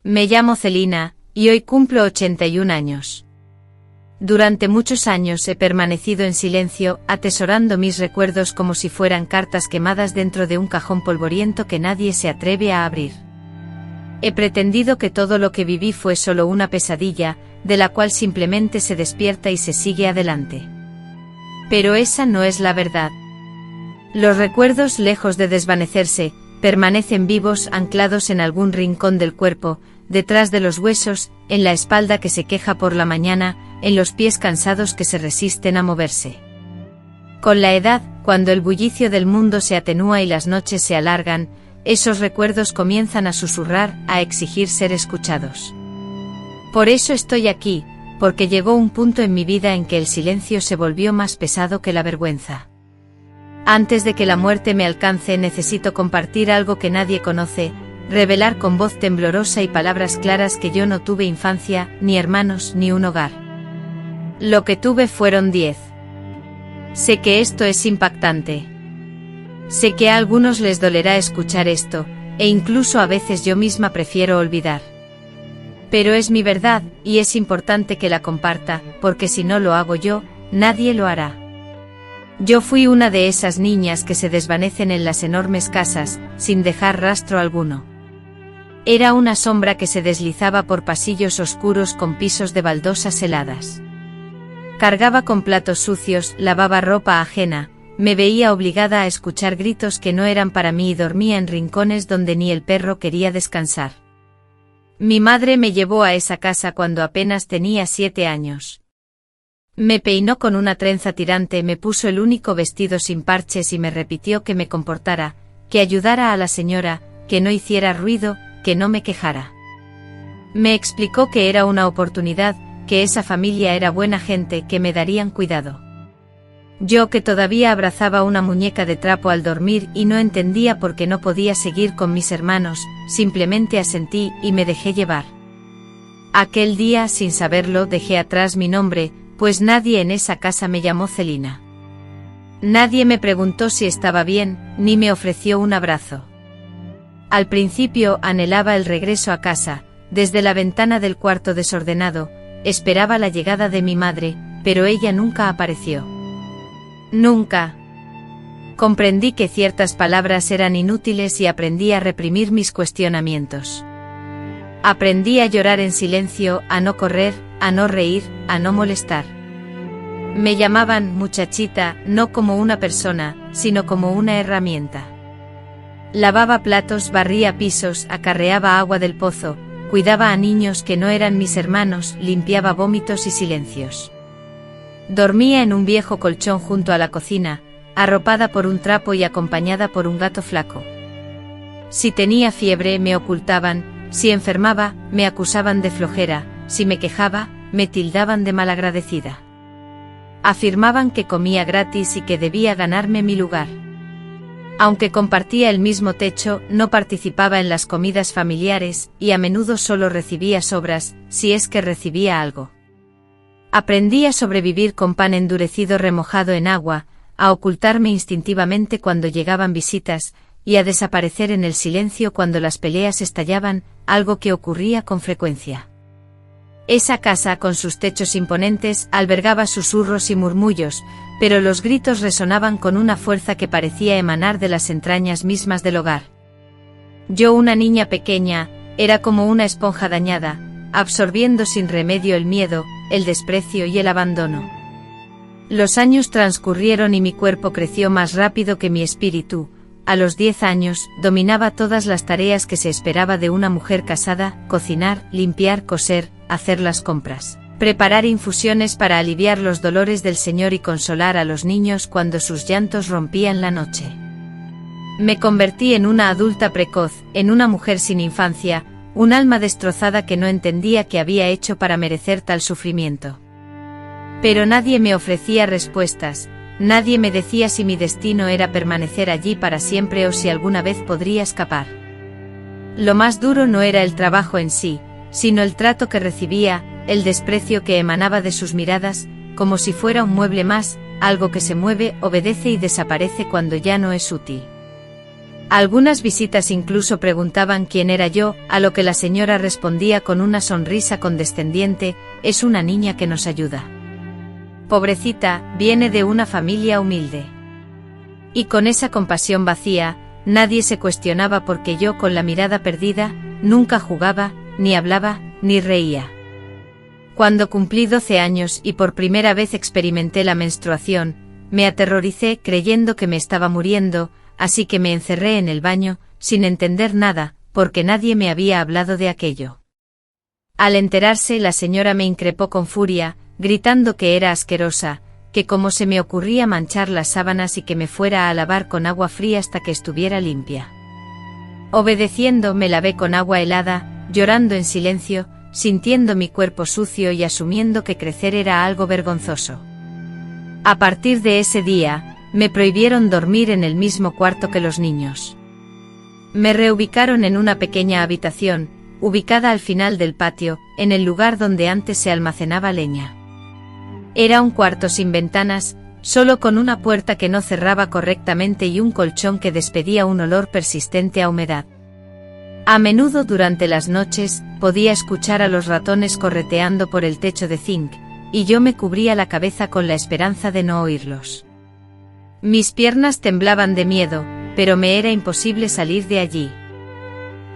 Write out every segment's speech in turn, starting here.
Me llamo Celina, y hoy cumplo 81 años. Durante muchos años he permanecido en silencio, atesorando mis recuerdos como si fueran cartas quemadas dentro de un cajón polvoriento que nadie se atreve a abrir. He pretendido que todo lo que viví fue solo una pesadilla, de la cual simplemente se despierta y se sigue adelante. Pero esa no es la verdad. Los recuerdos, lejos de desvanecerse, permanecen vivos, anclados en algún rincón del cuerpo, detrás de los huesos, en la espalda que se queja por la mañana, en los pies cansados que se resisten a moverse. Con la edad, cuando el bullicio del mundo se atenúa y las noches se alargan, esos recuerdos comienzan a susurrar, a exigir ser escuchados. Por eso estoy aquí, porque llegó un punto en mi vida en que el silencio se volvió más pesado que la vergüenza. Antes de que la muerte me alcance, necesito compartir algo que nadie conoce, revelar con voz temblorosa y palabras claras que yo no tuve infancia, ni hermanos, ni un hogar. Lo que tuve fueron 10. Sé que esto es impactante. Sé que a algunos les dolerá escuchar esto, e incluso a veces yo misma prefiero olvidar. Pero es mi verdad, y es importante que la comparta, porque si no lo hago yo, nadie lo hará. Yo fui una de esas niñas que se desvanecen en las enormes casas, sin dejar rastro alguno. Era una sombra que se deslizaba por pasillos oscuros con pisos de baldosas heladas. Cargaba con platos sucios, lavaba ropa ajena, me veía obligada a escuchar gritos que no eran para mí y dormía en rincones donde ni el perro quería descansar. Mi madre me llevó a esa casa cuando apenas tenía 7 años. Me peinó con una trenza tirante, me puso el único vestido sin parches y me repitió que me comportara, que ayudara a la señora, que no hiciera ruido, que no me quejara. Me explicó que era una oportunidad, que esa familia era buena gente, que me darían cuidado. Yo, que todavía abrazaba una muñeca de trapo al dormir y no entendía por qué no podía seguir con mis hermanos, simplemente asentí y me dejé llevar. Aquel día, sin saberlo, dejé atrás mi nombre, pues nadie en esa casa me llamó Celina. Nadie me preguntó si estaba bien, ni me ofreció un abrazo. Al principio anhelaba el regreso a casa, desde la ventana del cuarto desordenado, esperaba la llegada de mi madre, pero ella nunca apareció. Nunca. Comprendí que ciertas palabras eran inútiles y aprendí a reprimir mis cuestionamientos. Aprendí a llorar en silencio, a no correr, a no reír, a no molestar. Me llamaban muchachita, no como una persona, sino como una herramienta. Lavaba platos, barría pisos, acarreaba agua del pozo, cuidaba a niños que no eran mis hermanos, limpiaba vómitos y silencios. Dormía en un viejo colchón junto a la cocina, arropada por un trapo y acompañada por un gato flaco. Si tenía fiebre, me ocultaban, si enfermaba, me acusaban de flojera, si me quejaba, me tildaban de malagradecida. Afirmaban que comía gratis y que debía ganarme mi lugar. Aunque compartía el mismo techo, no participaba en las comidas familiares, y a menudo solo recibía sobras, si es que recibía algo. Aprendí a sobrevivir con pan endurecido remojado en agua, a ocultarme instintivamente cuando llegaban visitas, y a desaparecer en el silencio cuando las peleas estallaban, algo que ocurría con frecuencia. Esa casa, con sus techos imponentes, albergaba susurros y murmullos, pero los gritos resonaban con una fuerza que parecía emanar de las entrañas mismas del hogar. Yo, una niña pequeña, era como una esponja dañada, absorbiendo sin remedio el miedo, el desprecio y el abandono. Los años transcurrieron y mi cuerpo creció más rápido que mi espíritu. A los 10 años, dominaba todas las tareas que se esperaba de una mujer casada: cocinar, limpiar, coser, hacer las compras, preparar infusiones para aliviar los dolores del Señor y consolar a los niños cuando sus llantos rompían la noche. Me convertí en una adulta precoz, en una mujer sin infancia, un alma destrozada que no entendía qué había hecho para merecer tal sufrimiento. Pero nadie me ofrecía respuestas, nadie me decía si mi destino era permanecer allí para siempre o si alguna vez podría escapar. Lo más duro no era el trabajo en sí, sino el trato que recibía, el desprecio que emanaba de sus miradas, como si fuera un mueble más, algo que se mueve, obedece y desaparece cuando ya no es útil. Algunas visitas incluso preguntaban quién era yo, a lo que la señora respondía con una sonrisa condescendiente: es una niña que nos ayuda. Pobrecita, viene de una familia humilde. Y con esa compasión vacía, nadie se cuestionaba por qué yo, con la mirada perdida, nunca jugaba, ni hablaba, ni reía. Cuando cumplí 12 años y por primera vez experimenté la menstruación, me aterroricé creyendo que me estaba muriendo, así que me encerré en el baño, sin entender nada, porque nadie me había hablado de aquello. Al enterarse, la señora me increpó con furia, gritando que era asquerosa, que cómo se me ocurría manchar las sábanas y que me fuera a lavar con agua fría hasta que estuviera limpia. Obedeciendo, me lavé con agua helada, llorando en silencio, sintiendo mi cuerpo sucio y asumiendo que crecer era algo vergonzoso. A partir de ese día, me prohibieron dormir en el mismo cuarto que los niños. Me reubicaron en una pequeña habitación, ubicada al final del patio, en el lugar donde antes se almacenaba leña. Era un cuarto sin ventanas, solo con una puerta que no cerraba correctamente y un colchón que despedía un olor persistente a humedad. A menudo durante las noches, podía escuchar a los ratones correteando por el techo de zinc, y yo me cubría la cabeza con la esperanza de no oírlos. Mis piernas temblaban de miedo, pero me era imposible salir de allí.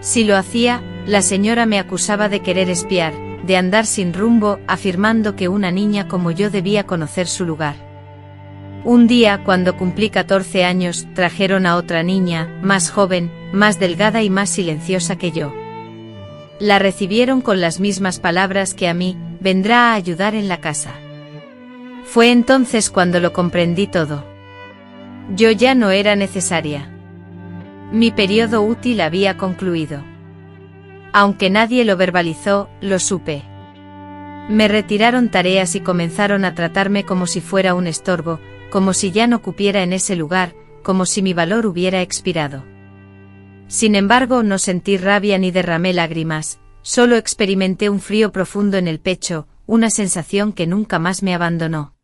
Si lo hacía, la señora me acusaba de querer espiar, de andar sin rumbo, afirmando que una niña como yo debía conocer su lugar. Un día, cuando cumplí 14 años, trajeron a otra niña, más joven, más delgada y más silenciosa que yo. La recibieron con las mismas palabras que a mí: vendrá a ayudar en la casa. Fue entonces cuando lo comprendí todo. Yo ya no era necesaria. Mi periodo útil había concluido. Aunque nadie lo verbalizó, lo supe. Me retiraron tareas y comenzaron a tratarme como si fuera un estorbo, como si ya no cupiera en ese lugar, como si mi valor hubiera expirado. Sin embargo, no sentí rabia ni derramé lágrimas, solo experimenté un frío profundo en el pecho, una sensación que nunca más me abandonó.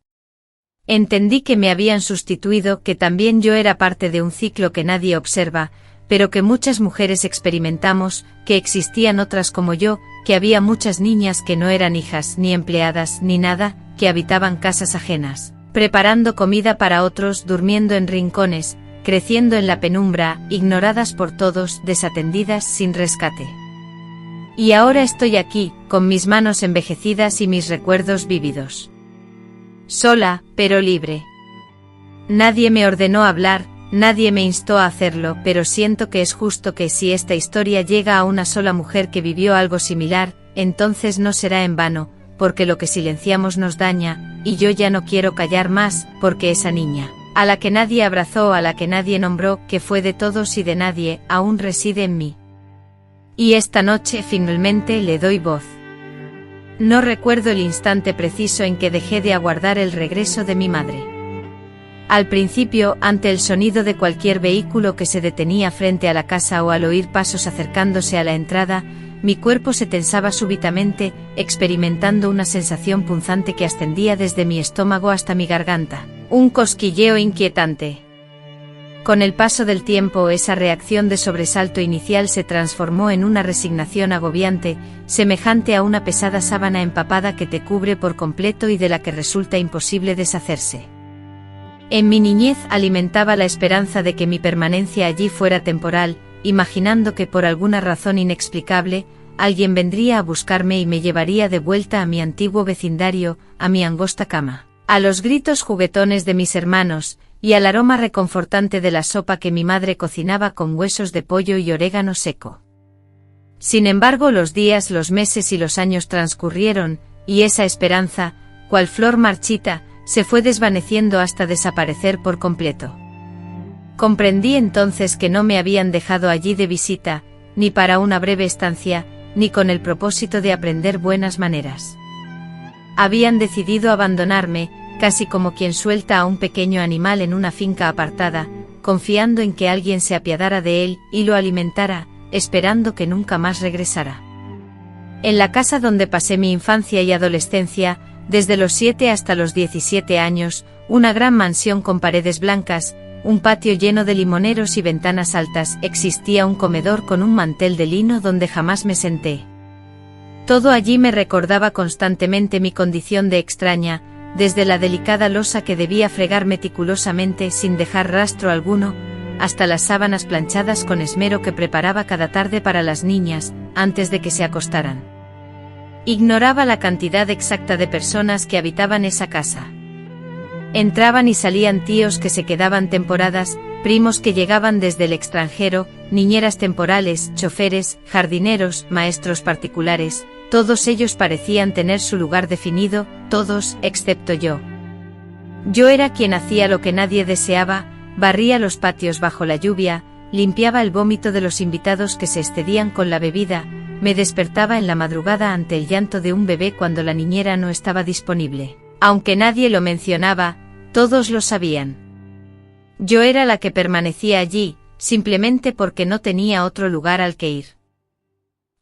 Entendí que me habían sustituido, que también yo era parte de un ciclo que nadie observa, pero que muchas mujeres experimentamos, que existían otras como yo, que había muchas niñas que no eran hijas, ni empleadas, ni nada, que habitaban casas ajenas, preparando comida para otros, durmiendo en rincones, creciendo en la penumbra, ignoradas por todos, desatendidas, sin rescate. Y ahora estoy aquí, con mis manos envejecidas y mis recuerdos vívidos. Sola, pero libre. Nadie me ordenó hablar, nadie me instó a hacerlo, pero siento que es justo que si esta historia llega a una sola mujer que vivió algo similar, entonces no será en vano, porque lo que silenciamos nos daña, y yo ya no quiero callar más, porque esa niña, a la que nadie abrazó, a la que nadie nombró, que fue de todos y de nadie, aún reside en mí. Y esta noche finalmente le doy voz. No recuerdo el instante preciso en que dejé de aguardar el regreso de mi madre. Al principio, ante el sonido de cualquier vehículo que se detenía frente a la casa o al oír pasos acercándose a la entrada, mi cuerpo se tensaba súbitamente, experimentando una sensación punzante que ascendía desde mi estómago hasta mi garganta, un cosquilleo inquietante. Con el paso del tiempo, esa reacción de sobresalto inicial se transformó en una resignación agobiante, semejante a una pesada sábana empapada que te cubre por completo y de la que resulta imposible deshacerse. En mi niñez alimentaba la esperanza de que mi permanencia allí fuera temporal, imaginando que por alguna razón inexplicable, alguien vendría a buscarme y me llevaría de vuelta a mi antiguo vecindario, a mi angosta cama, a los gritos juguetones de mis hermanos, y al aroma reconfortante de la sopa que mi madre cocinaba con huesos de pollo y orégano seco. Sin embargo, los días, los meses y los años transcurrieron, y esa esperanza, cual flor marchita, se fue desvaneciendo hasta desaparecer por completo. Comprendí entonces que no me habían dejado allí de visita, ni para una breve estancia, ni con el propósito de aprender buenas maneras. Habían decidido abandonarme, casi como quien suelta a un pequeño animal en una finca apartada, confiando en que alguien se apiadara de él y lo alimentara, esperando que nunca más regresara. En la casa donde pasé mi infancia y adolescencia, desde los 7 hasta los 17 años, una gran mansión con paredes blancas, un patio lleno de limoneros y ventanas altas. Existía un comedor con un mantel de lino donde jamás me senté. Todo allí me recordaba constantemente mi condición de extraña, desde la delicada losa que debía fregar meticulosamente sin dejar rastro alguno, hasta las sábanas planchadas con esmero que preparaba cada tarde para las niñas, antes de que se acostaran. Ignoraba la cantidad exacta de personas que habitaban esa casa. Entraban y salían tíos que se quedaban temporadas, primos que llegaban desde el extranjero, niñeras temporales, choferes, jardineros, maestros particulares. Todos ellos parecían tener su lugar definido, todos, excepto yo. Yo era quien hacía lo que nadie deseaba, barría los patios bajo la lluvia, limpiaba el vómito de los invitados que se excedían con la bebida, me despertaba en la madrugada ante el llanto de un bebé cuando la niñera no estaba disponible. Aunque nadie lo mencionaba, todos lo sabían. Yo era la que permanecía allí, simplemente porque no tenía otro lugar al que ir.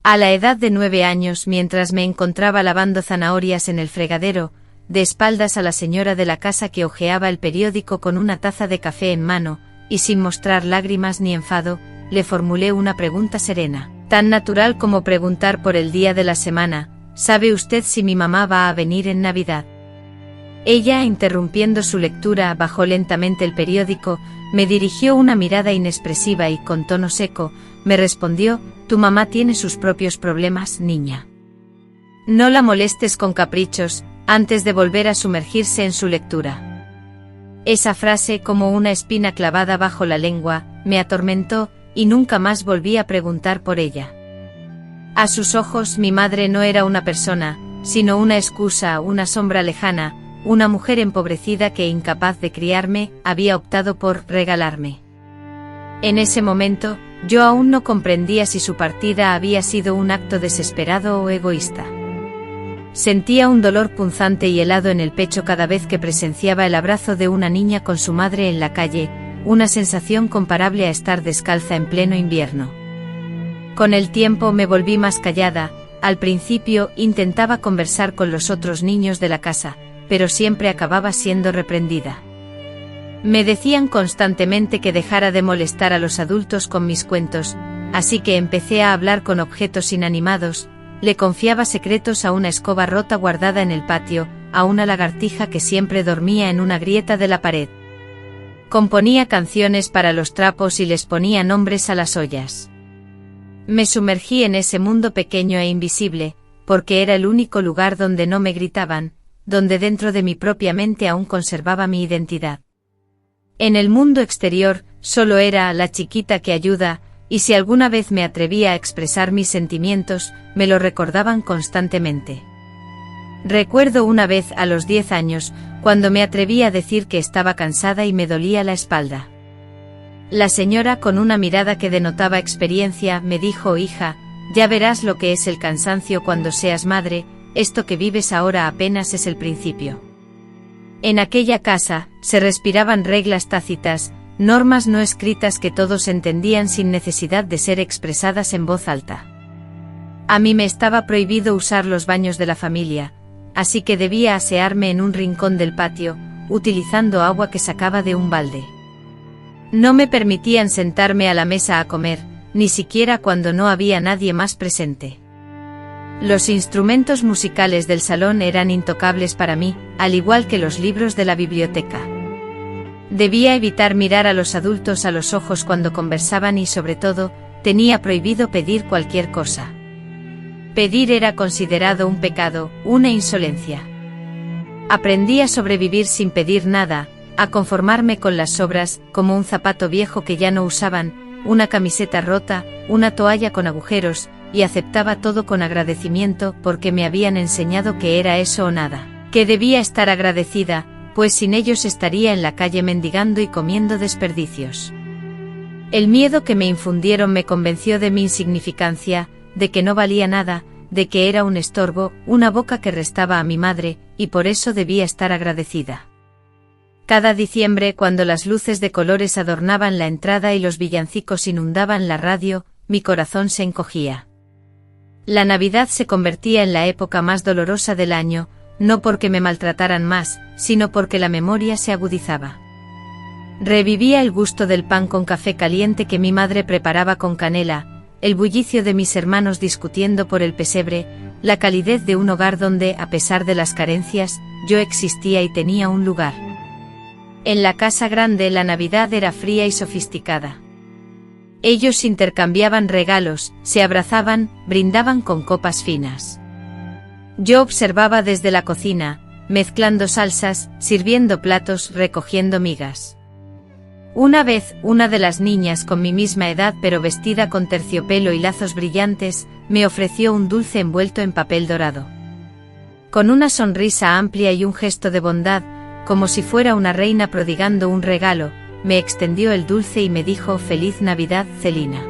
A la edad de 9 años, mientras me encontraba lavando zanahorias en el fregadero, de espaldas a la señora de la casa que hojeaba el periódico con una taza de café en mano, y sin mostrar lágrimas ni enfado, le formulé una pregunta serena, tan natural como preguntar por el día de la semana: ¿sabe usted si mi mamá va a venir en Navidad? Ella, interrumpiendo su lectura, bajó lentamente el periódico, me dirigió una mirada inexpresiva y, con tono seco, me respondió: tu mamá tiene sus propios problemas, niña. No la molestes con caprichos, antes de volver a sumergirse en su lectura. Esa frase, como una espina clavada bajo la lengua, me atormentó, y nunca más volví a preguntar por ella. A sus ojos mi madre no era una persona, sino una excusa, una sombra lejana, una mujer empobrecida que, incapaz de criarme, había optado por regalarme. En ese momento, yo aún no comprendía si su partida había sido un acto desesperado o egoísta. Sentía un dolor punzante y helado en el pecho cada vez que presenciaba el abrazo de una niña con su madre en la calle, una sensación comparable a estar descalza en pleno invierno. Con el tiempo me volví más callada. Al principio intentaba conversar con los otros niños de la casa, pero siempre acababa siendo reprendida. Me decían constantemente que dejara de molestar a los adultos con mis cuentos, así que empecé a hablar con objetos inanimados. Le confiaba secretos a una escoba rota guardada en el patio, a una lagartija que siempre dormía en una grieta de la pared. Componía canciones para los trapos y les ponía nombres a las ollas. Me sumergí en ese mundo pequeño e invisible, porque era el único lugar donde no me gritaban, donde dentro de mi propia mente aún conservaba mi identidad. En el mundo exterior, solo era la chiquita que ayuda, y si alguna vez me atrevía a expresar mis sentimientos, me lo recordaban constantemente. Recuerdo una vez a los 10 años, cuando me atreví a decir que estaba cansada y me dolía la espalda. La señora, con una mirada que denotaba experiencia, me dijo: hija, ya verás lo que es el cansancio cuando seas madre, esto que vives ahora apenas es el principio. En aquella casa, se respiraban reglas tácitas, normas no escritas que todos entendían sin necesidad de ser expresadas en voz alta. A mí me estaba prohibido usar los baños de la familia, así que debía asearme en un rincón del patio, utilizando agua que sacaba de un balde. No me permitían sentarme a la mesa a comer, ni siquiera cuando no había nadie más presente. Los instrumentos musicales del salón eran intocables para mí, al igual que los libros de la biblioteca. Debía evitar mirar a los adultos a los ojos cuando conversaban y, sobre todo, tenía prohibido pedir cualquier cosa. Pedir era considerado un pecado, una insolencia. Aprendí a sobrevivir sin pedir nada, a conformarme con las sobras, como un zapato viejo que ya no usaban, una camiseta rota, una toalla con agujeros, y aceptaba todo con agradecimiento porque me habían enseñado que era eso o nada, que debía estar agradecida, pues sin ellos estaría en la calle mendigando y comiendo desperdicios. El miedo que me infundieron me convenció de mi insignificancia, de que no valía nada, de que era un estorbo, una boca que restaba a mi madre, y por eso debía estar agradecida. Cada diciembre, cuando las luces de colores adornaban la entrada y los villancicos inundaban la radio, mi corazón se encogía. La Navidad se convertía en la época más dolorosa del año, no porque me maltrataran más, sino porque la memoria se agudizaba. Revivía el gusto del pan con café caliente que mi madre preparaba con canela, el bullicio de mis hermanos discutiendo por el pesebre, la calidez de un hogar donde, a pesar de las carencias, yo existía y tenía un lugar. En la casa grande la Navidad era fría y sofisticada. Ellos intercambiaban regalos, se abrazaban, brindaban con copas finas. Yo observaba desde la cocina, mezclando salsas, sirviendo platos, recogiendo migas. Una vez, una de las niñas con mi misma edad pero vestida con terciopelo y lazos brillantes, me ofreció un dulce envuelto en papel dorado. Con una sonrisa amplia y un gesto de bondad, como si fuera una reina prodigando un regalo, me extendió el dulce y me dijo «Feliz Navidad, Celina».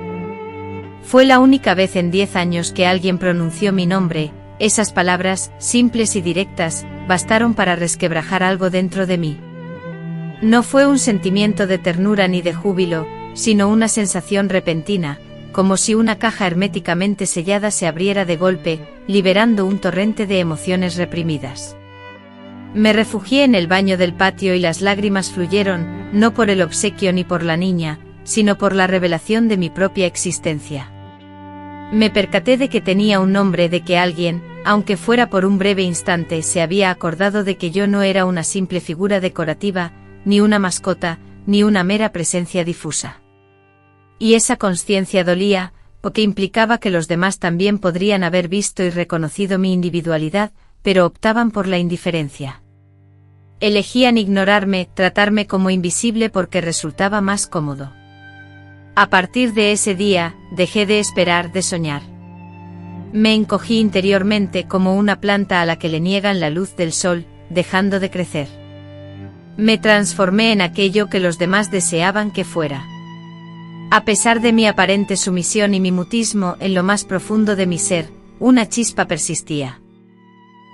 Fue la única vez en 10 años que alguien pronunció mi nombre. Esas palabras, simples y directas, bastaron para resquebrajar algo dentro de mí. No fue un sentimiento de ternura ni de júbilo, sino una sensación repentina, como si una caja herméticamente sellada se abriera de golpe, liberando un torrente de emociones reprimidas. Me refugié en el baño del patio y las lágrimas fluyeron, no por el obsequio ni por la niña, sino por la revelación de mi propia existencia. Me percaté de que tenía un nombre, de que alguien, aunque fuera por un breve instante, se había acordado de que yo no era una simple figura decorativa, ni una mascota, ni una mera presencia difusa. Y esa consciencia dolía, porque implicaba que los demás también podrían haber visto y reconocido mi individualidad, pero optaban por la indiferencia. Elegían ignorarme, tratarme como invisible porque resultaba más cómodo. A partir de ese día, dejé de esperar, de soñar. Me encogí interiormente como una planta a la que le niegan la luz del sol, dejando de crecer. Me transformé en aquello que los demás deseaban que fuera. A pesar de mi aparente sumisión y mi mutismo, en lo más profundo de mi ser, una chispa persistía.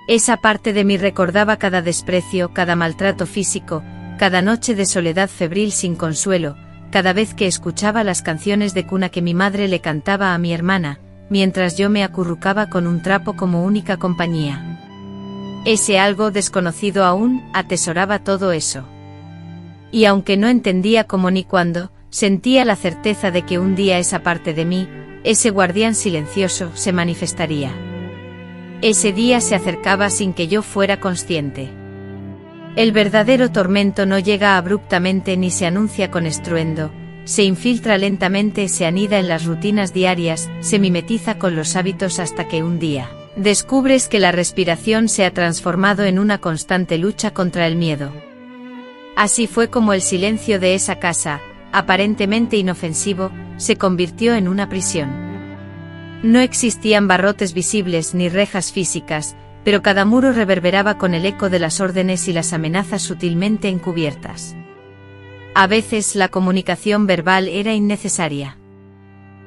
Esa parte de mí recordaba cada desprecio, cada maltrato físico, cada noche de soledad febril sin consuelo, cada vez que escuchaba las canciones de cuna que mi madre le cantaba a mi hermana, mientras yo me acurrucaba con un trapo como única compañía. Ese algo desconocido aún, atesoraba todo eso. Y aunque no entendía cómo ni cuándo, sentía la certeza de que un día esa parte de mí, ese guardián silencioso, se manifestaría. Ese día se acercaba sin que yo fuera consciente. El verdadero tormento no llega abruptamente ni se anuncia con estruendo, se infiltra lentamente, se anida en las rutinas diarias, se mimetiza con los hábitos hasta que un día descubres que la respiración se ha transformado en una constante lucha contra el miedo. Así fue como el silencio de esa casa, aparentemente inofensivo, se convirtió en una prisión. No existían barrotes visibles ni rejas físicas, pero cada muro reverberaba con el eco de las órdenes y las amenazas sutilmente encubiertas. A veces la comunicación verbal era innecesaria.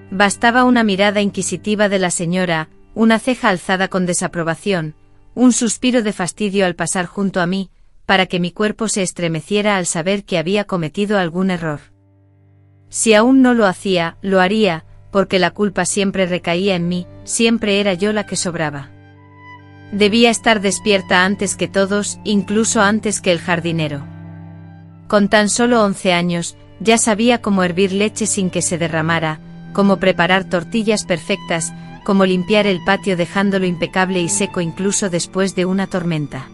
Bastaba una mirada inquisitiva de la señora, una ceja alzada con desaprobación, un suspiro de fastidio al pasar junto a mí, para que mi cuerpo se estremeciera al saber que había cometido algún error. Si aún no lo hacía, lo haría, porque la culpa siempre recaía en mí, siempre era yo la que sobraba. Debía estar despierta antes que todos, incluso antes que el jardinero. Con tan solo 11 años, ya sabía cómo hervir leche sin que se derramara, cómo preparar tortillas perfectas, cómo limpiar el patio dejándolo impecable y seco incluso después de una tormenta.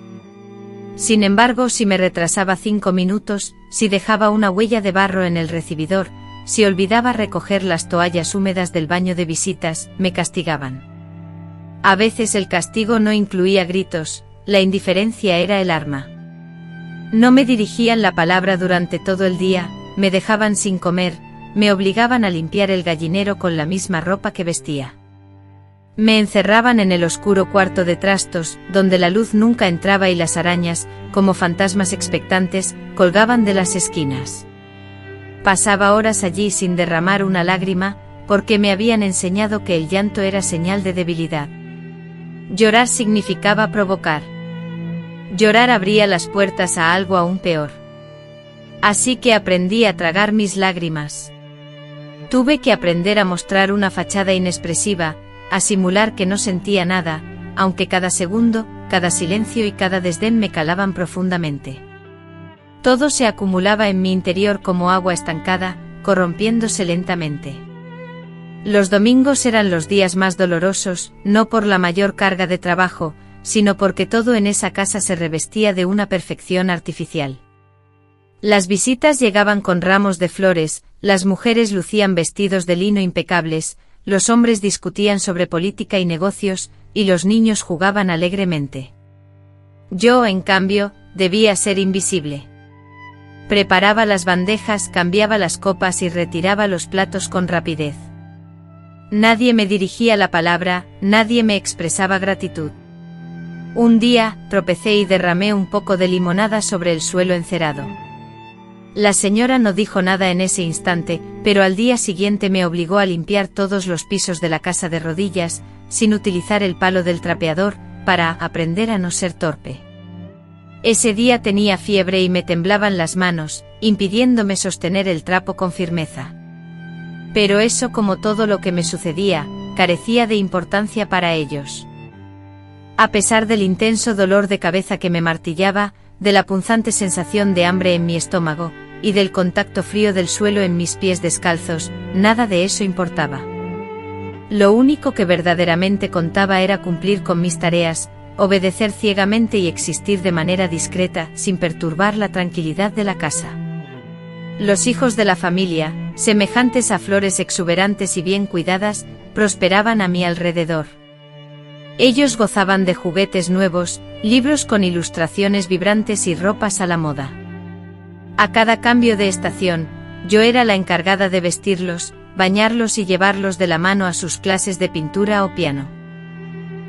Sin embargo, si me retrasaba 5 minutos, si dejaba una huella de barro en el recibidor, si olvidaba recoger las toallas húmedas del baño de visitas, me castigaban. A veces el castigo no incluía gritos, la indiferencia era el arma. No me dirigían la palabra durante todo el día, me dejaban sin comer, me obligaban a limpiar el gallinero con la misma ropa que vestía. Me encerraban en el oscuro cuarto de trastos, donde la luz nunca entraba y las arañas, como fantasmas expectantes, colgaban de las esquinas. Pasaba horas allí sin derramar una lágrima, porque me habían enseñado que el llanto era señal de debilidad. Llorar significaba provocar. Llorar abría las puertas a algo aún peor. Así que aprendí a tragar mis lágrimas. Tuve que aprender a mostrar una fachada inexpresiva, a simular que no sentía nada, aunque cada segundo, cada silencio y cada desdén me calaban profundamente. Todo se acumulaba en mi interior como agua estancada, corrompiéndose lentamente. Los domingos eran los días más dolorosos, no por la mayor carga de trabajo, sino porque todo en esa casa se revestía de una perfección artificial. Las visitas llegaban con ramos de flores, las mujeres lucían vestidos de lino impecables, los hombres discutían sobre política y negocios, y los niños jugaban alegremente. Yo, en cambio, debía ser invisible. Preparaba las bandejas, cambiaba las copas y retiraba los platos con rapidez. Nadie me dirigía la palabra, nadie me expresaba gratitud. Un día, tropecé y derramé un poco de limonada sobre el suelo encerado. La señora no dijo nada en ese instante, pero al día siguiente me obligó a limpiar todos los pisos de la casa de rodillas, sin utilizar el palo del trapeador, para aprender a no ser torpe. Ese día tenía fiebre y me temblaban las manos, impidiéndome sostener el trapo con firmeza. Pero eso, como todo lo que me sucedía, carecía de importancia para ellos. A pesar del intenso dolor de cabeza que me martillaba, de la punzante sensación de hambre en mi estómago, y del contacto frío del suelo en mis pies descalzos, nada de eso importaba. Lo único que verdaderamente contaba era cumplir con mis tareas, obedecer ciegamente y existir de manera discreta, sin perturbar la tranquilidad de la casa. Los hijos de la familia, semejantes a flores exuberantes y bien cuidadas, prosperaban a mi alrededor. Ellos gozaban de juguetes nuevos, libros con ilustraciones vibrantes y ropas a la moda. A cada cambio de estación, yo era la encargada de vestirlos, bañarlos y llevarlos de la mano a sus clases de pintura o piano.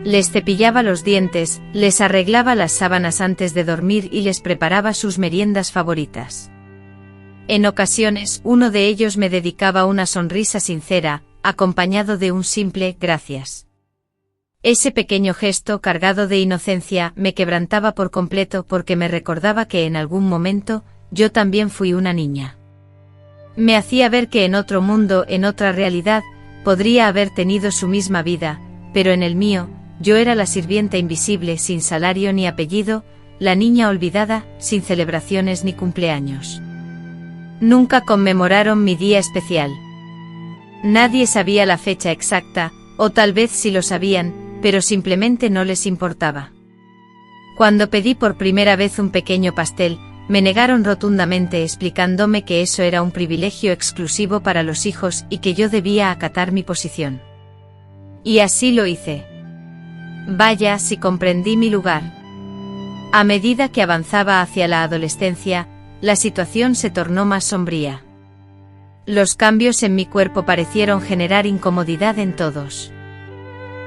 Les cepillaba los dientes, les arreglaba las sábanas antes de dormir y les preparaba sus meriendas favoritas. En ocasiones, uno de ellos me dedicaba una sonrisa sincera, acompañado de un simple «gracias». Ese pequeño gesto cargado de inocencia me quebrantaba por completo porque me recordaba que en algún momento, yo también fui una niña. Me hacía ver que en otro mundo, en otra realidad, podría haber tenido su misma vida, pero en el mío, yo era la sirvienta invisible sin salario ni apellido, la niña olvidada, sin celebraciones ni cumpleaños. Nunca conmemoraron mi día especial. Nadie sabía la fecha exacta, o tal vez sí lo sabían, pero simplemente no les importaba. Cuando pedí por primera vez un pequeño pastel, me negaron rotundamente explicándome que eso era un privilegio exclusivo para los hijos y que yo debía acatar mi posición. Y así lo hice. Vaya si comprendí mi lugar. A medida que avanzaba hacia la adolescencia, la situación se tornó más sombría. Los cambios en mi cuerpo parecieron generar incomodidad en todos.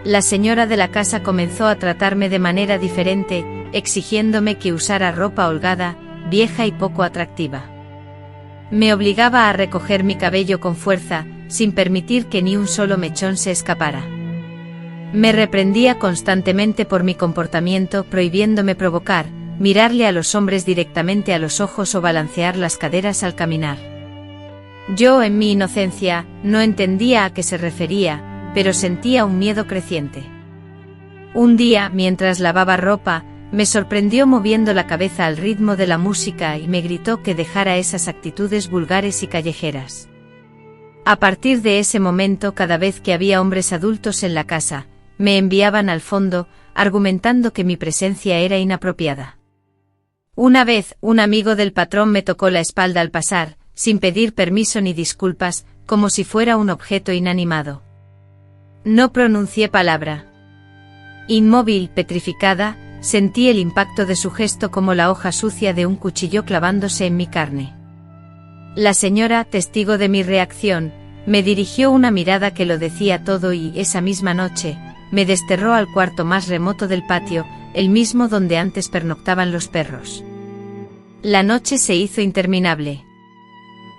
La señora de la casa comenzó a tratarme de manera diferente, exigiéndome que usara ropa holgada, vieja y poco atractiva. Me obligaba a recoger mi cabello con fuerza, sin permitir que ni un solo mechón se escapara. Me reprendía constantemente por mi comportamiento, prohibiéndome provocar, mirarle a los hombres directamente a los ojos o balancear las caderas al caminar. Yo, en mi inocencia, no entendía a qué se refería, pero sentía un miedo creciente. Un día, mientras lavaba ropa, me sorprendió moviendo la cabeza al ritmo de la música y me gritó que dejara esas actitudes vulgares y callejeras. A partir de ese momento, cada vez que había hombres adultos en la casa, me enviaban al fondo, argumentando que mi presencia era inapropiada. Una vez, un amigo del patrón me tocó la espalda al pasar, sin pedir permiso ni disculpas, como si fuera un objeto inanimado. No pronuncié palabra. Inmóvil, petrificada, sentí el impacto de su gesto como la hoja sucia de un cuchillo clavándose en mi carne. La señora, testigo de mi reacción, me dirigió una mirada que lo decía todo y, esa misma noche, me desterró al cuarto más remoto del patio, el mismo donde antes pernoctaban los perros. La noche se hizo interminable.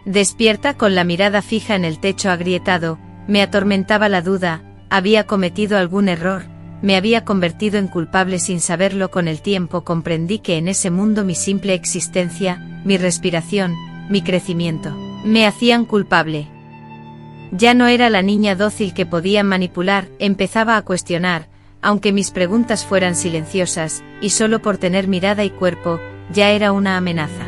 Despierta con la mirada fija en el techo agrietado, me atormentaba la duda, había cometido algún error, me había convertido en culpable sin saberlo. Con el tiempo comprendí que en ese mundo mi simple existencia, mi respiración, mi crecimiento, me hacían culpable. Ya no era la niña dócil que podía manipular, empezaba a cuestionar, aunque mis preguntas fueran silenciosas, y solo por tener mirada y cuerpo, ya era una amenaza.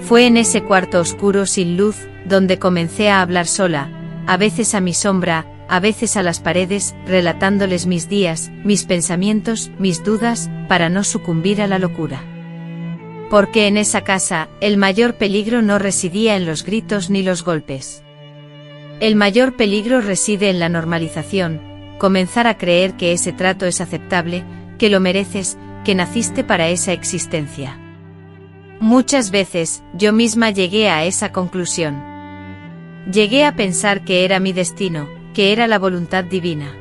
Fue en ese cuarto oscuro sin luz, donde comencé a hablar sola, a veces a mi sombra, a veces a las paredes, relatándoles mis días, mis pensamientos, mis dudas, para no sucumbir a la locura. Porque en esa casa, el mayor peligro no residía en los gritos ni los golpes. El mayor peligro reside en la normalización, comenzar a creer que ese trato es aceptable, que lo mereces, que naciste para esa existencia. Muchas veces, yo misma llegué a esa conclusión. Llegué a pensar que era mi destino, que era la voluntad divina.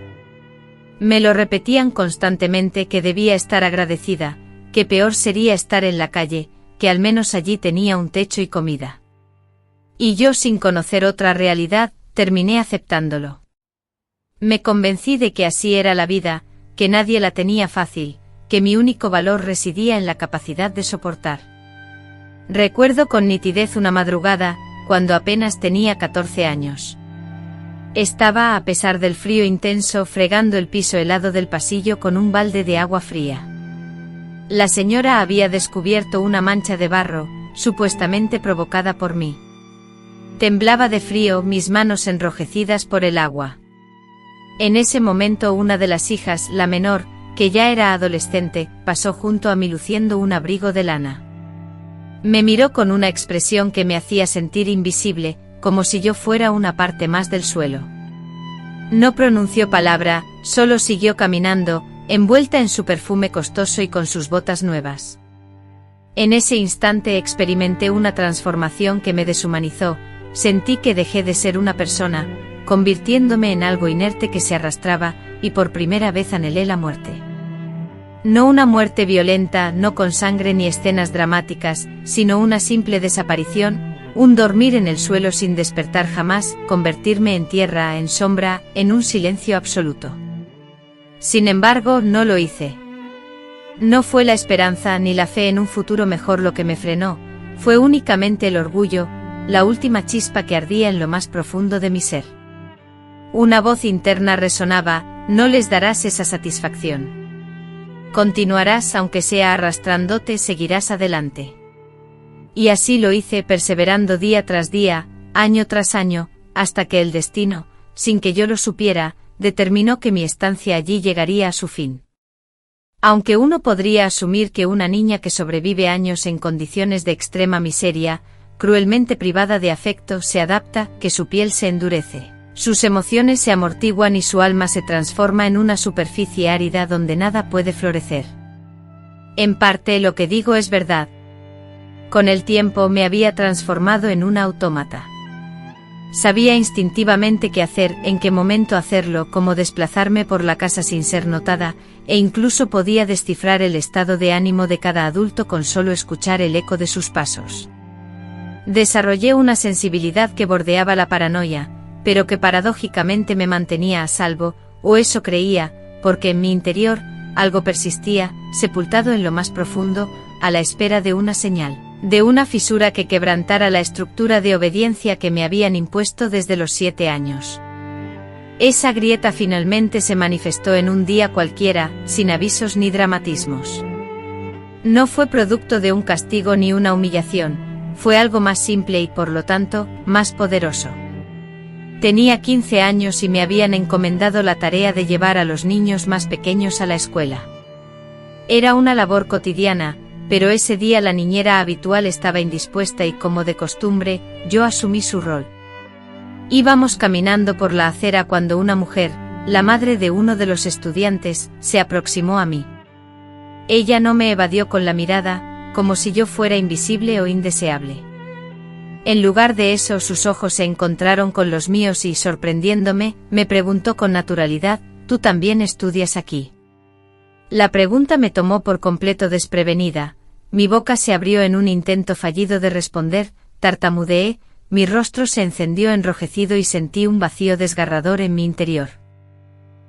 Me lo repetían constantemente que debía estar agradecida, que peor sería estar en la calle, que al menos allí tenía un techo y comida. Y yo, sin conocer otra realidad, terminé aceptándolo. Me convencí de que así era la vida, que nadie la tenía fácil, que mi único valor residía en la capacidad de soportar. Recuerdo con nitidez una madrugada, cuando apenas tenía 14 años. Estaba, a pesar del frío intenso, fregando el piso helado del pasillo con un balde de agua fría. La señora había descubierto una mancha de barro, supuestamente provocada por mí. Temblaba de frío, mis manos enrojecidas por el agua. En ese momento una de las hijas, la menor, que ya era adolescente, pasó junto a mí luciendo un abrigo de lana. Me miró con una expresión que me hacía sentir invisible, como si yo fuera una parte más del suelo. No pronunció palabra, solo siguió caminando, envuelta en su perfume costoso y con sus botas nuevas. En ese instante experimenté una transformación que me deshumanizó, sentí que dejé de ser una persona, convirtiéndome en algo inerte que se arrastraba, y por primera vez anhelé la muerte. No una muerte violenta, no con sangre ni escenas dramáticas, sino una simple desaparición, un dormir en el suelo sin despertar jamás, convertirme en tierra, en sombra, en un silencio absoluto. Sin embargo, no lo hice. No fue la esperanza ni la fe en un futuro mejor lo que me frenó, fue únicamente el orgullo, la última chispa que ardía en lo más profundo de mi ser. Una voz interna resonaba: no les darás esa satisfacción. Continuarás, aunque sea arrastrándote, seguirás adelante. Y así lo hice, perseverando día tras día, año tras año, hasta que el destino, sin que yo lo supiera, determinó que mi estancia allí llegaría a su fin. Aunque uno podría asumir que una niña que sobrevive años en condiciones de extrema miseria, cruelmente privada de afecto, se adapta, que su piel se endurece, sus emociones se amortiguan y su alma se transforma en una superficie árida donde nada puede florecer. En parte lo que digo es verdad. Con el tiempo me había transformado en una autómata. Sabía instintivamente qué hacer, en qué momento hacerlo, cómo desplazarme por la casa sin ser notada, e incluso podía descifrar el estado de ánimo de cada adulto con solo escuchar el eco de sus pasos. Desarrollé una sensibilidad que bordeaba la paranoia, pero que paradójicamente me mantenía a salvo, o eso creía, porque en mi interior, algo persistía, sepultado en lo más profundo, a la espera de una señal, de una fisura que quebrantara la estructura de obediencia que me habían impuesto desde los 7 años. Esa grieta finalmente se manifestó en un día cualquiera, sin avisos ni dramatismos. No fue producto de un castigo ni una humillación, fue algo más simple y, por lo tanto, más poderoso. Tenía 15 años y me habían encomendado la tarea de llevar a los niños más pequeños a la escuela. Era una labor cotidiana, pero ese día la niñera habitual estaba indispuesta y, como de costumbre, yo asumí su rol. Íbamos caminando por la acera cuando una mujer, la madre de uno de los estudiantes, se aproximó a mí. Ella no me evadió con la mirada, como si yo fuera invisible o indeseable. En lugar de eso, sus ojos se encontraron con los míos y, sorprendiéndome, me preguntó con naturalidad: ¿tú también estudias aquí? La pregunta me tomó por completo desprevenida, mi boca se abrió en un intento fallido de responder, tartamudeé, mi rostro se encendió enrojecido y sentí un vacío desgarrador en mi interior.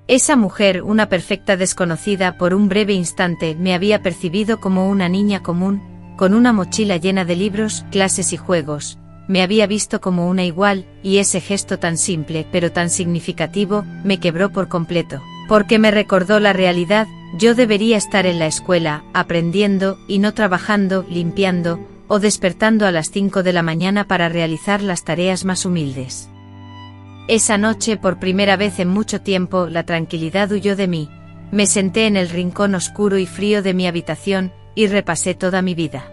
Esa mujer, una perfecta desconocida, por un breve instante me había percibido como una niña común, con una mochila llena de libros, clases y juegos. Me había visto como una igual, y ese gesto tan simple pero tan significativo, me quebró por completo, porque me recordó la realidad: yo debería estar en la escuela, aprendiendo, y no trabajando, limpiando, o despertando a las 5 de la mañana para realizar las tareas más humildes. Esa noche, por primera vez en mucho tiempo, la tranquilidad huyó de mí. Me senté en el rincón oscuro y frío de mi habitación, y repasé toda mi vida.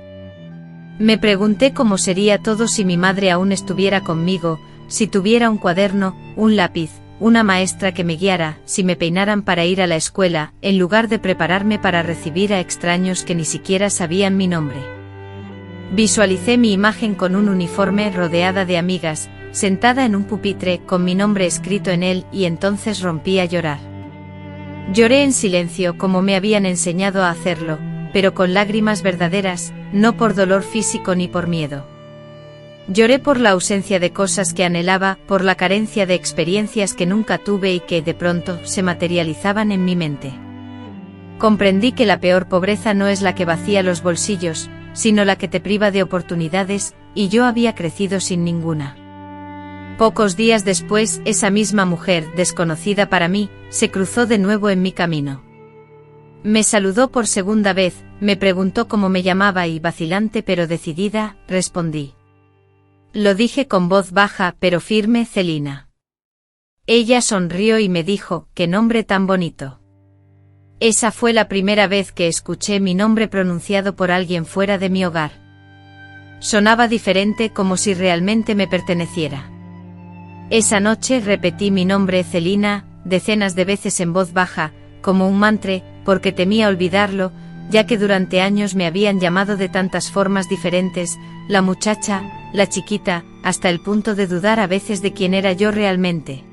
Me pregunté cómo sería todo si mi madre aún estuviera conmigo, si tuviera un cuaderno, un lápiz, una maestra que me guiara, si me peinaran para ir a la escuela, en lugar de prepararme para recibir a extraños que ni siquiera sabían mi nombre. Visualicé mi imagen con un uniforme rodeada de amigas, sentada en un pupitre con mi nombre escrito en él, y entonces rompí a llorar. Lloré en silencio como me habían enseñado a hacerlo, pero con lágrimas verdaderas, no por dolor físico ni por miedo. Lloré por la ausencia de cosas que anhelaba, por la carencia de experiencias que nunca tuve y que, de pronto, se materializaban en mi mente. Comprendí que la peor pobreza no es la que vacía los bolsillos, sino la que te priva de oportunidades, y yo había crecido sin ninguna. Pocos días después, esa misma mujer, desconocida para mí, se cruzó de nuevo en mi camino. Me saludó por segunda vez, me preguntó cómo me llamaba y, vacilante pero decidida, respondí. Lo dije con voz baja pero firme: Celina. Ella sonrió y me dijo: «¡Qué nombre tan bonito!». Esa fue la primera vez que escuché mi nombre pronunciado por alguien fuera de mi hogar. Sonaba diferente, como si realmente me perteneciera. Esa noche repetí mi nombre, Celina, decenas de veces en voz baja, como un mantra, porque temía olvidarlo, ya que durante años me habían llamado de tantas formas diferentes, la muchacha, la chiquita, hasta el punto de dudar a veces de quién era yo realmente.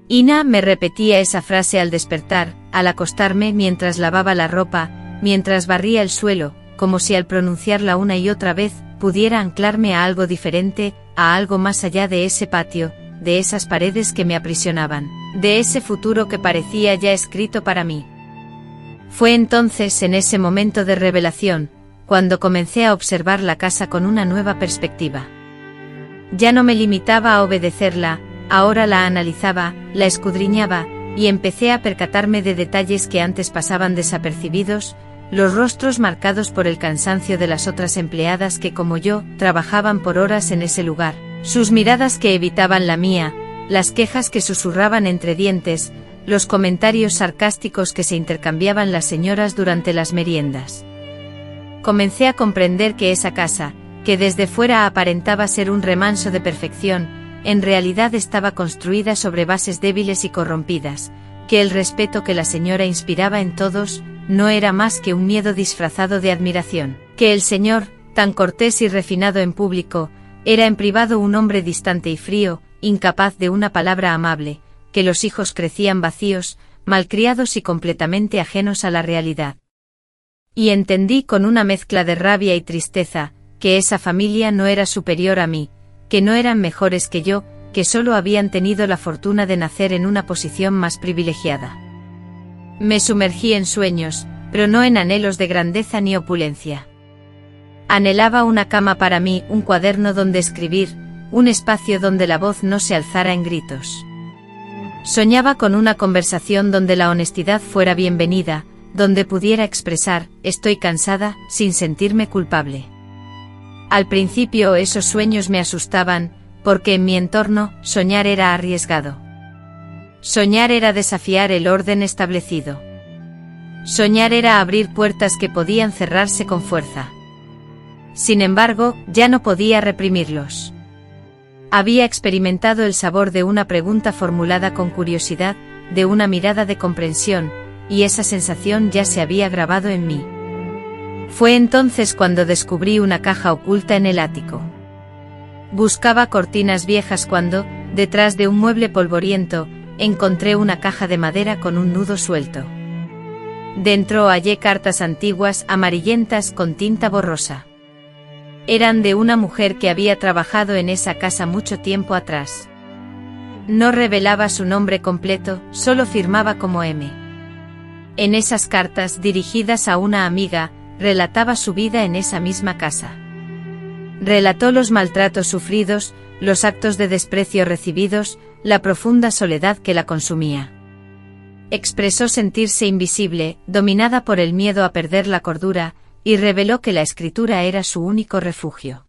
Ina, me repetía esa frase al despertar, al acostarme, mientras lavaba la ropa, mientras barría el suelo, como si al pronunciarla una y otra vez, pudiera anclarme a algo diferente, a algo más allá de ese patio, de esas paredes que me aprisionaban, de ese futuro que parecía ya escrito para mí. Fue entonces, en ese momento de revelación, cuando comencé a observar la casa con una nueva perspectiva. Ya no me limitaba a obedecerla, ahora la analizaba, la escudriñaba, y empecé a percatarme de detalles que antes pasaban desapercibidos, los rostros marcados por el cansancio de las otras empleadas que, como yo, trabajaban por horas en ese lugar, sus miradas que evitaban la mía, las quejas que susurraban entre dientes, los comentarios sarcásticos que se intercambiaban las señoras durante las meriendas. Comencé a comprender que esa casa, que desde fuera aparentaba ser un remanso de perfección, en realidad estaba construida sobre bases débiles y corrompidas, que el respeto que la señora inspiraba en todos, no era más que un miedo disfrazado de admiración, que el señor, tan cortés y refinado en público, era en privado un hombre distante y frío, incapaz de una palabra amable, que los hijos crecían vacíos, malcriados y completamente ajenos a la realidad. Y entendí con una mezcla de rabia y tristeza, que esa familia no era superior a mí, que no eran mejores que yo, que solo habían tenido la fortuna de nacer en una posición más privilegiada. Me sumergí en sueños, pero no en anhelos de grandeza ni opulencia. Anhelaba una cama para mí, un cuaderno donde escribir, un espacio donde la voz no se alzara en gritos. Soñaba con una conversación donde la honestidad fuera bienvenida, donde pudiera expresar: «estoy cansada», sin sentirme culpable. Al principio esos sueños me asustaban, porque en mi entorno, soñar era arriesgado. Soñar era desafiar el orden establecido. Soñar era abrir puertas que podían cerrarse con fuerza. Sin embargo, ya no podía reprimirlos. Había experimentado el sabor de una pregunta formulada con curiosidad, de una mirada de comprensión, y esa sensación ya se había grabado en mí. Fue entonces cuando descubrí una caja oculta en el ático. Buscaba cortinas viejas cuando, detrás de un mueble polvoriento, encontré una caja de madera con un nudo suelto. Dentro hallé cartas antiguas, amarillentas con tinta borrosa. Eran de una mujer que había trabajado en esa casa mucho tiempo atrás. No revelaba su nombre completo, solo firmaba como M. En esas cartas, dirigidas a una amiga, relataba su vida en esa misma casa. Relató los maltratos sufridos, los actos de desprecio recibidos, la profunda soledad que la consumía. Expresó sentirse invisible, dominada por el miedo a perder la cordura, y reveló que la escritura era su único refugio.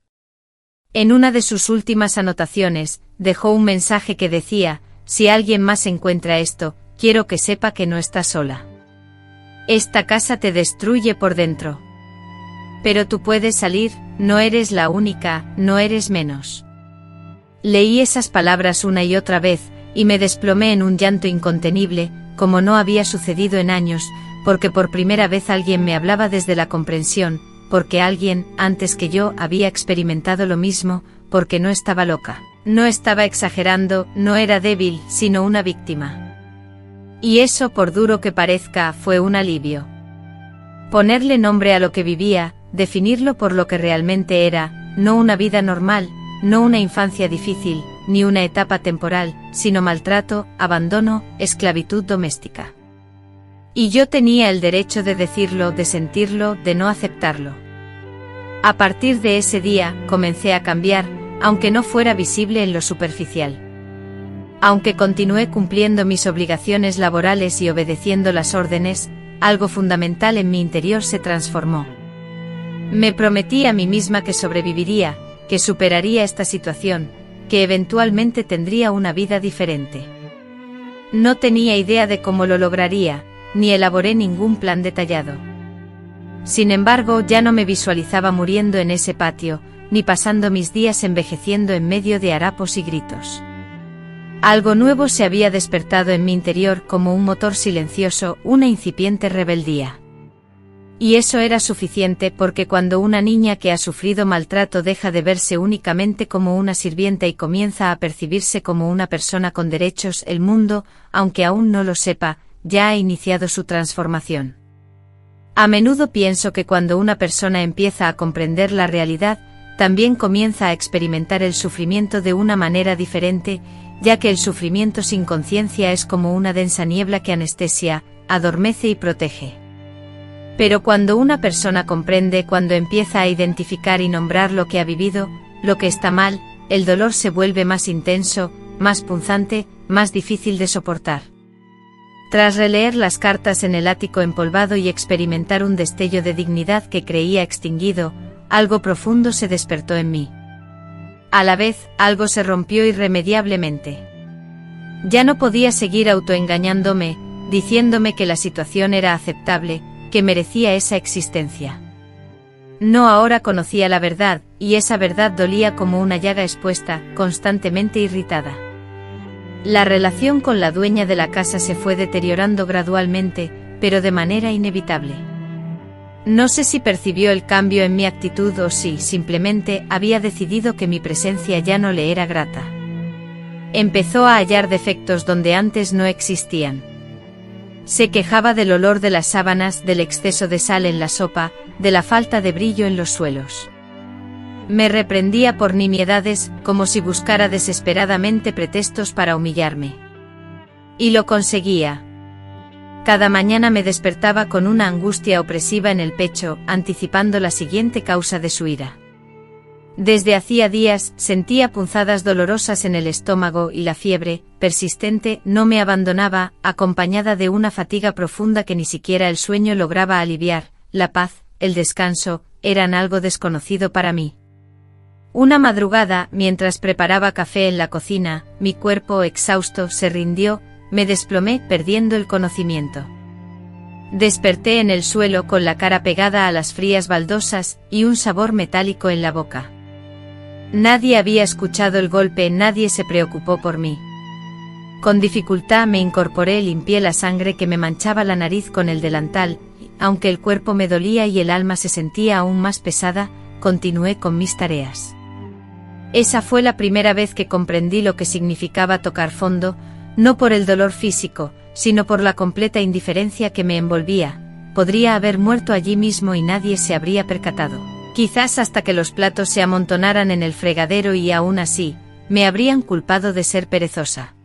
En una de sus últimas anotaciones, dejó un mensaje que decía: si alguien más encuentra esto, quiero que sepa que no está sola. Esta casa te destruye por dentro. Pero tú puedes salir, no eres la única, no eres menos. Leí esas palabras una y otra vez, y me desplomé en un llanto incontenible, como no había sucedido en años, porque por primera vez alguien me hablaba desde la comprensión, porque alguien, antes que yo, había experimentado lo mismo, porque no estaba loca, no estaba exagerando, no era débil, sino una víctima. Y eso, por duro que parezca, fue un alivio. Ponerle nombre a lo que vivía, definirlo por lo que realmente era, no una vida normal, no una infancia difícil, ni una etapa temporal, sino maltrato, abandono, esclavitud doméstica. Y yo tenía el derecho de decirlo, de sentirlo, de no aceptarlo. A partir de ese día, comencé a cambiar, aunque no fuera visible en lo superficial. Aunque continué cumpliendo mis obligaciones laborales y obedeciendo las órdenes, algo fundamental en mi interior se transformó. Me prometí a mí misma que sobreviviría, que superaría esta situación, que eventualmente tendría una vida diferente. No tenía idea de cómo lo lograría, ni elaboré ningún plan detallado. Sin embargo, ya no me visualizaba muriendo en ese patio, ni pasando mis días envejeciendo en medio de harapos y gritos. Algo nuevo se había despertado en mi interior como un motor silencioso, una incipiente rebeldía. Y eso era suficiente porque cuando una niña que ha sufrido maltrato deja de verse únicamente como una sirvienta y comienza a percibirse como una persona con derechos, el mundo, aunque aún no lo sepa, ya ha iniciado su transformación. A menudo pienso que cuando una persona empieza a comprender la realidad, también comienza a experimentar el sufrimiento de una manera diferente, ya que el sufrimiento sin conciencia es como una densa niebla que anestesia, adormece y protege. Pero cuando una persona comprende, cuando empieza a identificar y nombrar lo que ha vivido, lo que está mal, el dolor se vuelve más intenso, más punzante, más difícil de soportar. Tras releer las cartas en el ático empolvado y experimentar un destello de dignidad que creía extinguido, algo profundo se despertó en mí. A la vez, algo se rompió irremediablemente. Ya no podía seguir autoengañándome, diciéndome que la situación era aceptable, que merecía esa existencia. No, ahora conocía la verdad, y esa verdad dolía como una llaga expuesta, constantemente irritada. La relación con la dueña de la casa se fue deteriorando gradualmente, pero de manera inevitable. No sé si percibió el cambio en mi actitud o si, simplemente, había decidido que mi presencia ya no le era grata. Empezó a hallar defectos donde antes no existían. Se quejaba del olor de las sábanas, del exceso de sal en la sopa, de la falta de brillo en los suelos. Me reprendía por nimiedades, como si buscara desesperadamente pretextos para humillarme. Y lo conseguía. Cada mañana me despertaba con una angustia opresiva en el pecho, anticipando la siguiente causa de su ira. Desde hacía días, sentía punzadas dolorosas en el estómago y la fiebre, persistente, no me abandonaba, acompañada de una fatiga profunda que ni siquiera el sueño lograba aliviar. La paz, el descanso, eran algo desconocido para mí. Una madrugada, mientras preparaba café en la cocina, mi cuerpo exhausto se rindió, me desplomé perdiendo el conocimiento. Desperté en el suelo con la cara pegada a las frías baldosas y un sabor metálico en la boca. Nadie había escuchado el golpe, nadie se preocupó por mí. Con dificultad me incorporé, limpié la sangre que me manchaba la nariz con el delantal, aunque el cuerpo me dolía y el alma se sentía aún más pesada, continué con mis tareas. Esa fue la primera vez que comprendí lo que significaba tocar fondo, no por el dolor físico, sino por la completa indiferencia que me envolvía. Podría haber muerto allí mismo y nadie se habría percatado. Quizás hasta que los platos se amontonaran en el fregadero y aún así, me habrían culpado de ser perezosa.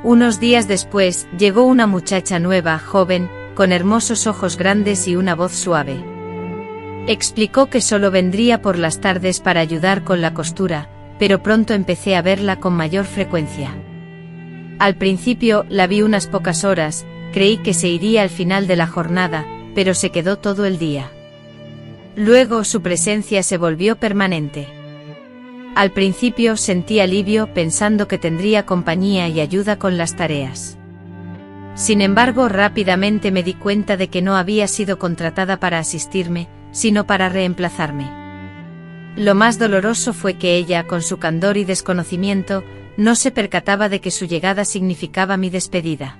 Unos días después, llegó una muchacha nueva, joven, con hermosos ojos grandes y una voz suave. Explicó que solo vendría por las tardes para ayudar con la costura, pero pronto empecé a verla con mayor frecuencia. Al principio, la vi unas pocas horas, creí que se iría al final de la jornada, pero se quedó todo el día. Luego su presencia se volvió permanente. Al principio sentí alivio pensando que tendría compañía y ayuda con las tareas. Sin embargo, rápidamente me di cuenta de que no había sido contratada para asistirme, sino para reemplazarme. Lo más doloroso fue que ella, con su candor y desconocimiento, no se percataba de que su llegada significaba mi despedida.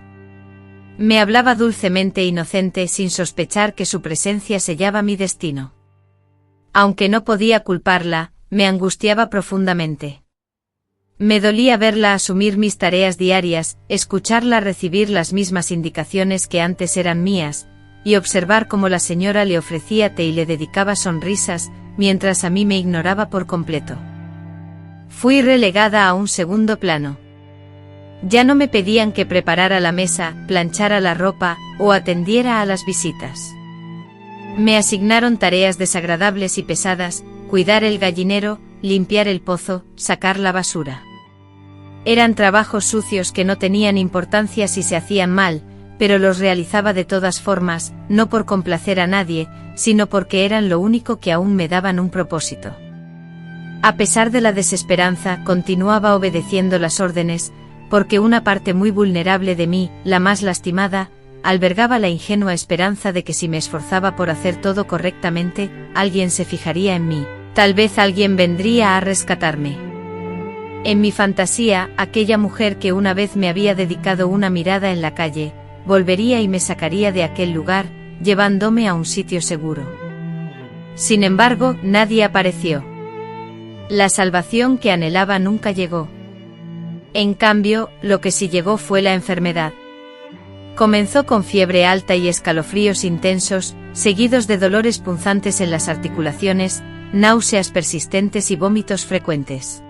Me hablaba dulcemente e inocente sin sospechar que su presencia sellaba mi destino. Aunque no podía culparla, me angustiaba profundamente. Me dolía verla asumir mis tareas diarias, escucharla recibir las mismas indicaciones que antes eran mías, y observar cómo la señora le ofrecía té y le dedicaba sonrisas, mientras a mí me ignoraba por completo. Fui relegada a un segundo plano. Ya no me pedían que preparara la mesa, planchara la ropa, o atendiera a las visitas. Me asignaron tareas desagradables y pesadas, cuidar el gallinero, limpiar el pozo, sacar la basura. Eran trabajos sucios que no tenían importancia si se hacían mal, pero los realizaba de todas formas, no por complacer a nadie, sino porque eran lo único que aún me daban un propósito. A pesar de la desesperanza, continuaba obedeciendo las órdenes, porque una parte muy vulnerable de mí, la más lastimada, albergaba la ingenua esperanza de que si me esforzaba por hacer todo correctamente, alguien se fijaría en mí, tal vez alguien vendría a rescatarme. En mi fantasía, aquella mujer que una vez me había dedicado una mirada en la calle, volvería y me sacaría de aquel lugar, llevándome a un sitio seguro. Sin embargo, nadie apareció. La salvación que anhelaba nunca llegó. En cambio, lo que sí llegó fue la enfermedad. Comenzó con fiebre alta y escalofríos intensos, seguidos de dolores punzantes en las articulaciones, náuseas persistentes y vómitos frecuentes.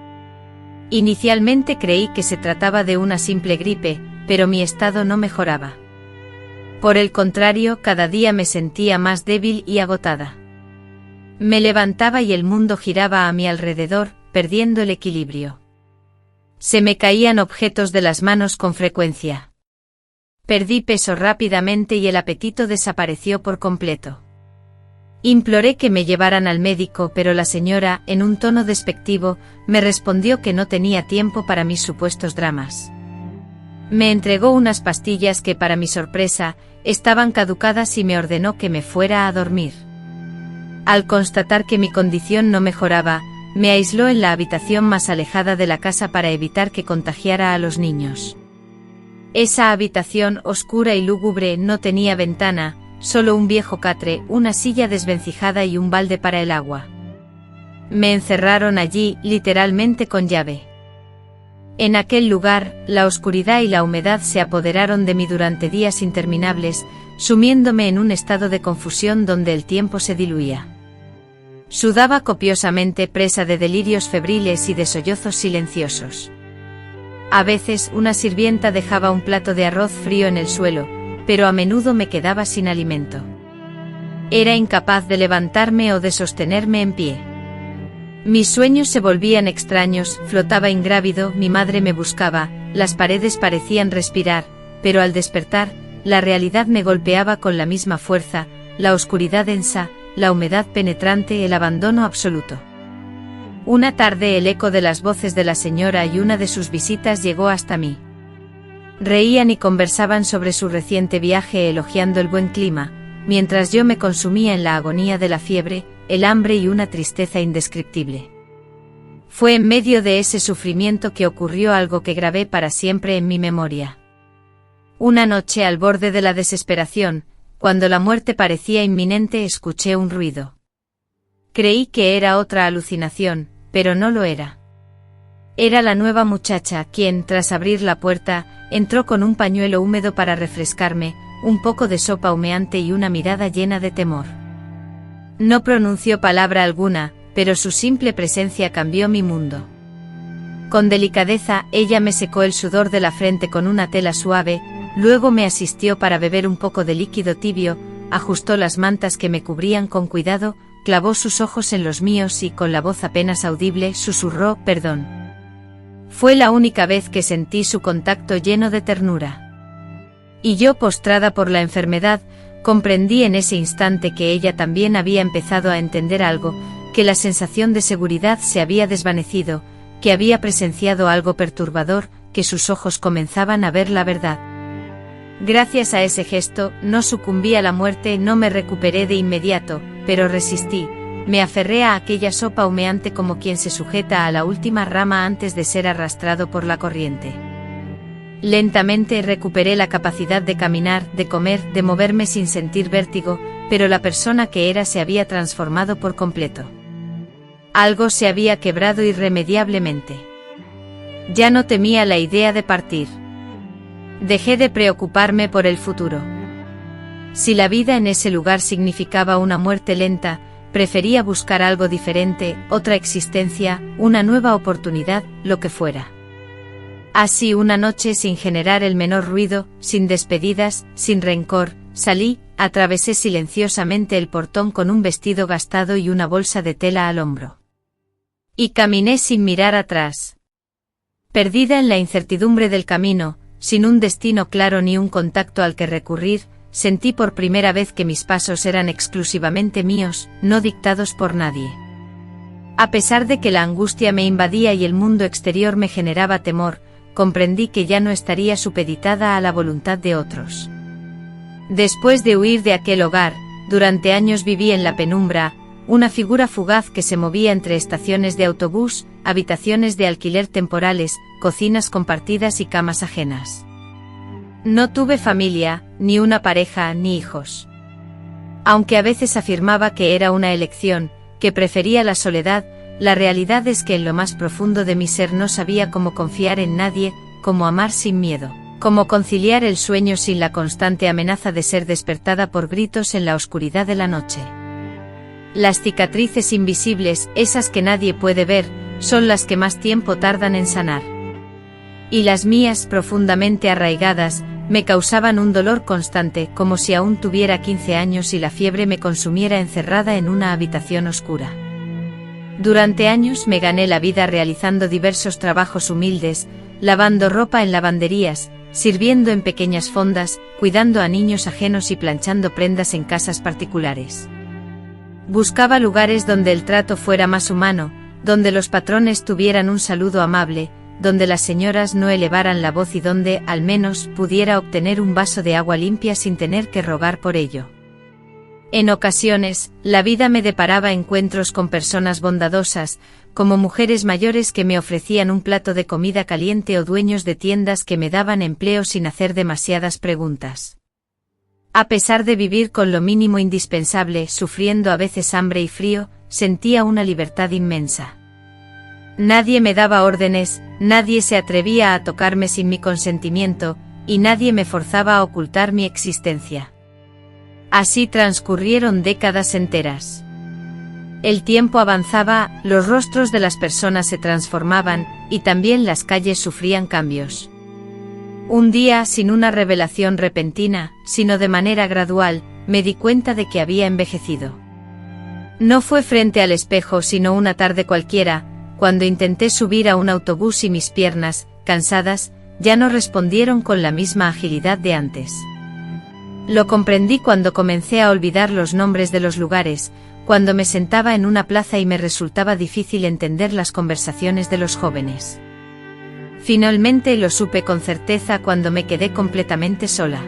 Inicialmente creí que se trataba de una simple gripe, pero mi estado no mejoraba. Por el contrario, cada día me sentía más débil y agotada. Me levantaba y el mundo giraba a mi alrededor, perdiendo el equilibrio. Se me caían objetos de las manos con frecuencia. Perdí peso rápidamente y el apetito desapareció por completo. Imploré que me llevaran al médico, pero la señora, en un tono despectivo, me respondió que no tenía tiempo para mis supuestos dramas. Me entregó unas pastillas que, para mi sorpresa, estaban caducadas y me ordenó que me fuera a dormir. Al constatar que mi condición no mejoraba, me aisló en la habitación más alejada de la casa para evitar que contagiara a los niños. Esa habitación oscura y lúgubre no tenía ventana, solo un viejo catre, una silla desvencijada y un balde para el agua. Me encerraron allí, literalmente con llave. En aquel lugar, la oscuridad y la humedad se apoderaron de mí durante días interminables, sumiéndome en un estado de confusión donde el tiempo se diluía. Sudaba copiosamente, presa de delirios febriles y de sollozos silenciosos. A veces una sirvienta dejaba un plato de arroz frío en el suelo, pero a menudo me quedaba sin alimento. Era incapaz de levantarme o de sostenerme en pie. Mis sueños se volvían extraños, flotaba ingrávido, mi madre me buscaba, las paredes parecían respirar, pero al despertar, la realidad me golpeaba con la misma fuerza, la oscuridad densa, la humedad penetrante, el abandono absoluto. Una tarde el eco de las voces de la señora y una de sus visitas llegó hasta mí. Reían y conversaban sobre su reciente viaje elogiando el buen clima, mientras yo me consumía en la agonía de la fiebre, el hambre y una tristeza indescriptible. Fue en medio de ese sufrimiento que ocurrió algo que grabé para siempre en mi memoria. Una noche al borde de la desesperación, cuando la muerte parecía inminente, escuché un ruido. Creí que era otra alucinación, pero no lo era. Era la nueva muchacha quien, tras abrir la puerta, entró con un pañuelo húmedo para refrescarme, un poco de sopa humeante y una mirada llena de temor. No pronunció palabra alguna, pero su simple presencia cambió mi mundo. Con delicadeza, ella me secó el sudor de la frente con una tela suave, luego me asistió para beber un poco de líquido tibio, ajustó las mantas que me cubrían con cuidado, clavó sus ojos en los míos y, con la voz apenas audible, susurró: «Perdón». Fue la única vez que sentí su contacto lleno de ternura. Y yo, postrada por la enfermedad, Comprendí en ese instante que ella también había empezado a entender algo, que la sensación de seguridad se había desvanecido, que había presenciado algo perturbador, que sus ojos comenzaban a ver la verdad. Gracias a ese gesto, no sucumbí a la muerte, no me recuperé de inmediato, pero resistí, me aferré a aquella sopa humeante como quien se sujeta a la última rama antes de ser arrastrado por la corriente. Lentamente recuperé la capacidad de caminar, de comer, de moverme sin sentir vértigo, pero la persona que era se había transformado por completo. Algo se había quebrado irremediablemente. Ya no temía la idea de partir. Dejé de preocuparme por el futuro. Si la vida en ese lugar significaba una muerte lenta, prefería buscar algo diferente, otra existencia, una nueva oportunidad, lo que fuera. Así una noche sin generar el menor ruido, sin despedidas, sin rencor, salí, atravesé silenciosamente el portón con un vestido gastado y una bolsa de tela al hombro. Y caminé sin mirar atrás. Perdida en la incertidumbre del camino, sin un destino claro ni un contacto al que recurrir, sentí por primera vez que mis pasos eran exclusivamente míos, no dictados por nadie. A pesar de que la angustia me invadía y el mundo exterior me generaba temor, comprendí que ya no estaría supeditada a la voluntad de otros. Después de huir de aquel hogar, durante años viví en la penumbra, una figura fugaz que se movía entre estaciones de autobús, habitaciones de alquiler temporales, cocinas compartidas y camas ajenas. No tuve familia, ni una pareja, ni hijos. Aunque a veces afirmaba que era una elección, que prefería la soledad, la realidad es que en lo más profundo de mi ser no sabía cómo confiar en nadie, cómo amar sin miedo, cómo conciliar el sueño sin la constante amenaza de ser despertada por gritos en la oscuridad de la noche. Las cicatrices invisibles, esas que nadie puede ver, son las que más tiempo tardan en sanar. Y las mías, profundamente arraigadas, me causaban un dolor constante, como si aún tuviera 15 años y la fiebre me consumiera encerrada en una habitación oscura. Durante años me gané la vida realizando diversos trabajos humildes, lavando ropa en lavanderías, sirviendo en pequeñas fondas, cuidando a niños ajenos y planchando prendas en casas particulares. Buscaba lugares donde el trato fuera más humano, donde los patrones tuvieran un saludo amable, donde las señoras no elevaran la voz y donde, al menos, pudiera obtener un vaso de agua limpia sin tener que rogar por ello. En ocasiones, la vida me deparaba encuentros con personas bondadosas, como mujeres mayores que me ofrecían un plato de comida caliente o dueños de tiendas que me daban empleo sin hacer demasiadas preguntas. A pesar de vivir con lo mínimo indispensable, sufriendo a veces hambre y frío, sentía una libertad inmensa. Nadie me daba órdenes, nadie se atrevía a tocarme sin mi consentimiento, y nadie me forzaba a ocultar mi existencia. Así transcurrieron décadas enteras. El tiempo avanzaba, los rostros de las personas se transformaban, y también las calles sufrían cambios. Un día, sin una revelación repentina, sino de manera gradual, me di cuenta de que había envejecido. No fue frente al espejo sino una tarde cualquiera, cuando intenté subir a un autobús y mis piernas, cansadas, ya no respondieron con la misma agilidad de antes. Lo comprendí cuando comencé a olvidar los nombres de los lugares, cuando me sentaba en una plaza y me resultaba difícil entender las conversaciones de los jóvenes. Finalmente lo supe con certeza cuando me quedé completamente sola.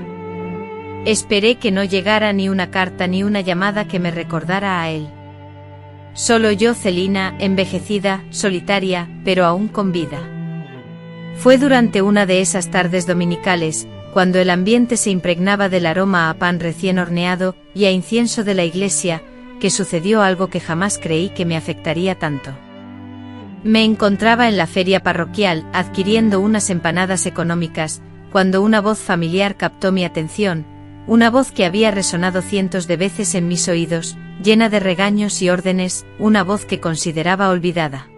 Esperé que no llegara ni una carta ni una llamada que me recordara a él. Solo yo, Celina, envejecida, solitaria, pero aún con vida. Fue durante una de esas tardes dominicales, cuando el ambiente se impregnaba del aroma a pan recién horneado y a incienso de la iglesia, que sucedió algo que jamás creí que me afectaría tanto. Me encontraba en la feria parroquial, adquiriendo unas empanadas económicas, cuando una voz familiar captó mi atención, una voz que había resonado cientos de veces en mis oídos, llena de regaños y órdenes, una voz que consideraba olvidada.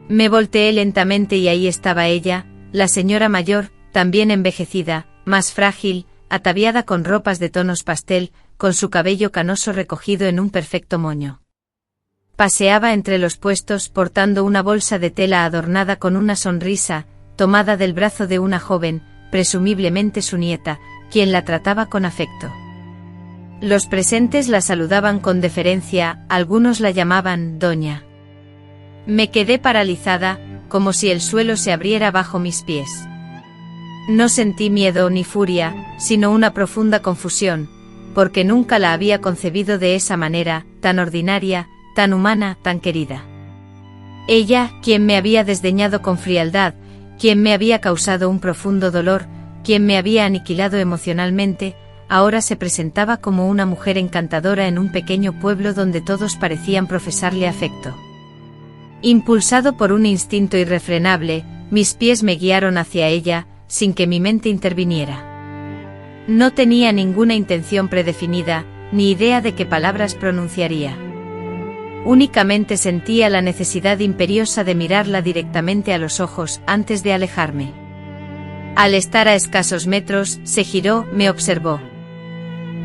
Me volteé lentamente y ahí estaba ella, la señora mayor, también envejecida, más frágil, ataviada con ropas de tonos pastel, con su cabello canoso recogido en un perfecto moño. Paseaba entre los puestos portando una bolsa de tela adornada con una sonrisa, tomada del brazo de una joven, presumiblemente su nieta, quien la trataba con afecto. Los presentes la saludaban con deferencia, algunos la llamaban doña. Me quedé paralizada, como si el suelo se abriera bajo mis pies. No sentí miedo ni furia, sino una profunda confusión, porque nunca la había concebido de esa manera, tan ordinaria, tan humana, tan querida. Ella, quien me había desdeñado con frialdad, quien me había causado un profundo dolor, quien me había aniquilado emocionalmente, ahora se presentaba como una mujer encantadora en un pequeño pueblo donde todos parecían profesarle afecto. Impulsado por un instinto irrefrenable, mis pies me guiaron hacia ella, sin que mi mente interviniera. No tenía ninguna intención predefinida, ni idea de qué palabras pronunciaría. Únicamente sentía la necesidad imperiosa de mirarla directamente a los ojos antes de alejarme. Al estar a escasos metros, se giró, me observó.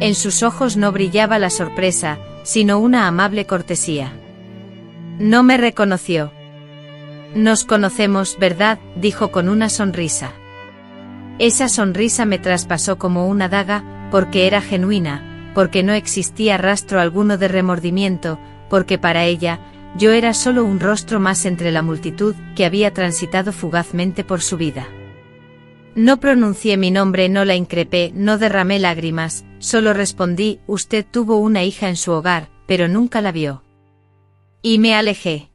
En sus ojos no brillaba la sorpresa, sino una amable cortesía. No me reconoció. Nos conocemos, ¿verdad?, dijo con una sonrisa. Esa sonrisa me traspasó como una daga, porque era genuina, porque no existía rastro alguno de remordimiento, porque para ella, yo era solo un rostro más entre la multitud que había transitado fugazmente por su vida. No pronuncié mi nombre, no la increpé, no derramé lágrimas, solo respondí: usted tuvo una hija en su hogar, pero nunca la vio. Y me alejé.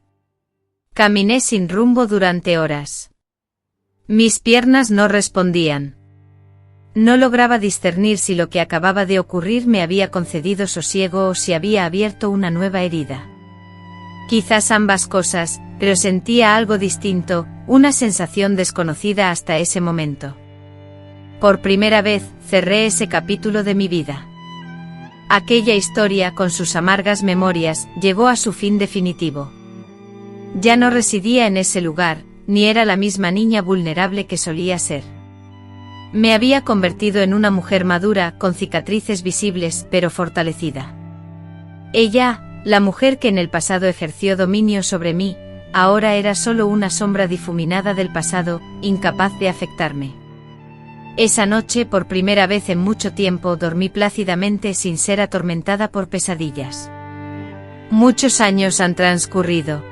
Caminé sin rumbo durante horas. Mis piernas no respondían. No lograba discernir si lo que acababa de ocurrir me había concedido sosiego o si había abierto una nueva herida. Quizás ambas cosas, pero sentía algo distinto, una sensación desconocida hasta ese momento. Por primera vez, cerré ese capítulo de mi vida. Aquella historia, con sus amargas memorias, llegó a su fin definitivo. Ya no residía en ese lugar, ni era la misma niña vulnerable que solía ser. Me había convertido en una mujer madura, con cicatrices visibles, pero fortalecida. Ella, la mujer que en el pasado ejerció dominio sobre mí, ahora era solo una sombra difuminada del pasado, incapaz de afectarme. Esa noche, por primera vez en mucho tiempo, dormí plácidamente sin ser atormentada por pesadillas. Muchos años han transcurrido.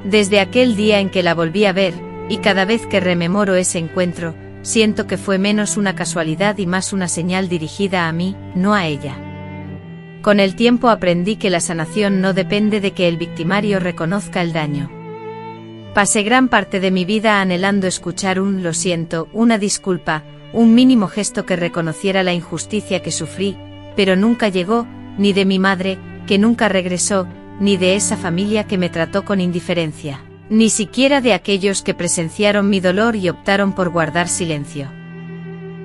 Desde aquel día en que la volví a ver, y cada vez que rememoro ese encuentro, siento que fue menos una casualidad y más una señal dirigida a mí, no a ella. Con el tiempo aprendí que la sanación no depende de que el victimario reconozca el daño. Pasé gran parte de mi vida anhelando escuchar un lo siento, una disculpa, un mínimo gesto que reconociera la injusticia que sufrí, pero nunca llegó, ni de mi madre, que nunca regresó, ni de esa familia que me trató con indiferencia, ni siquiera de aquellos que presenciaron mi dolor y optaron por guardar silencio.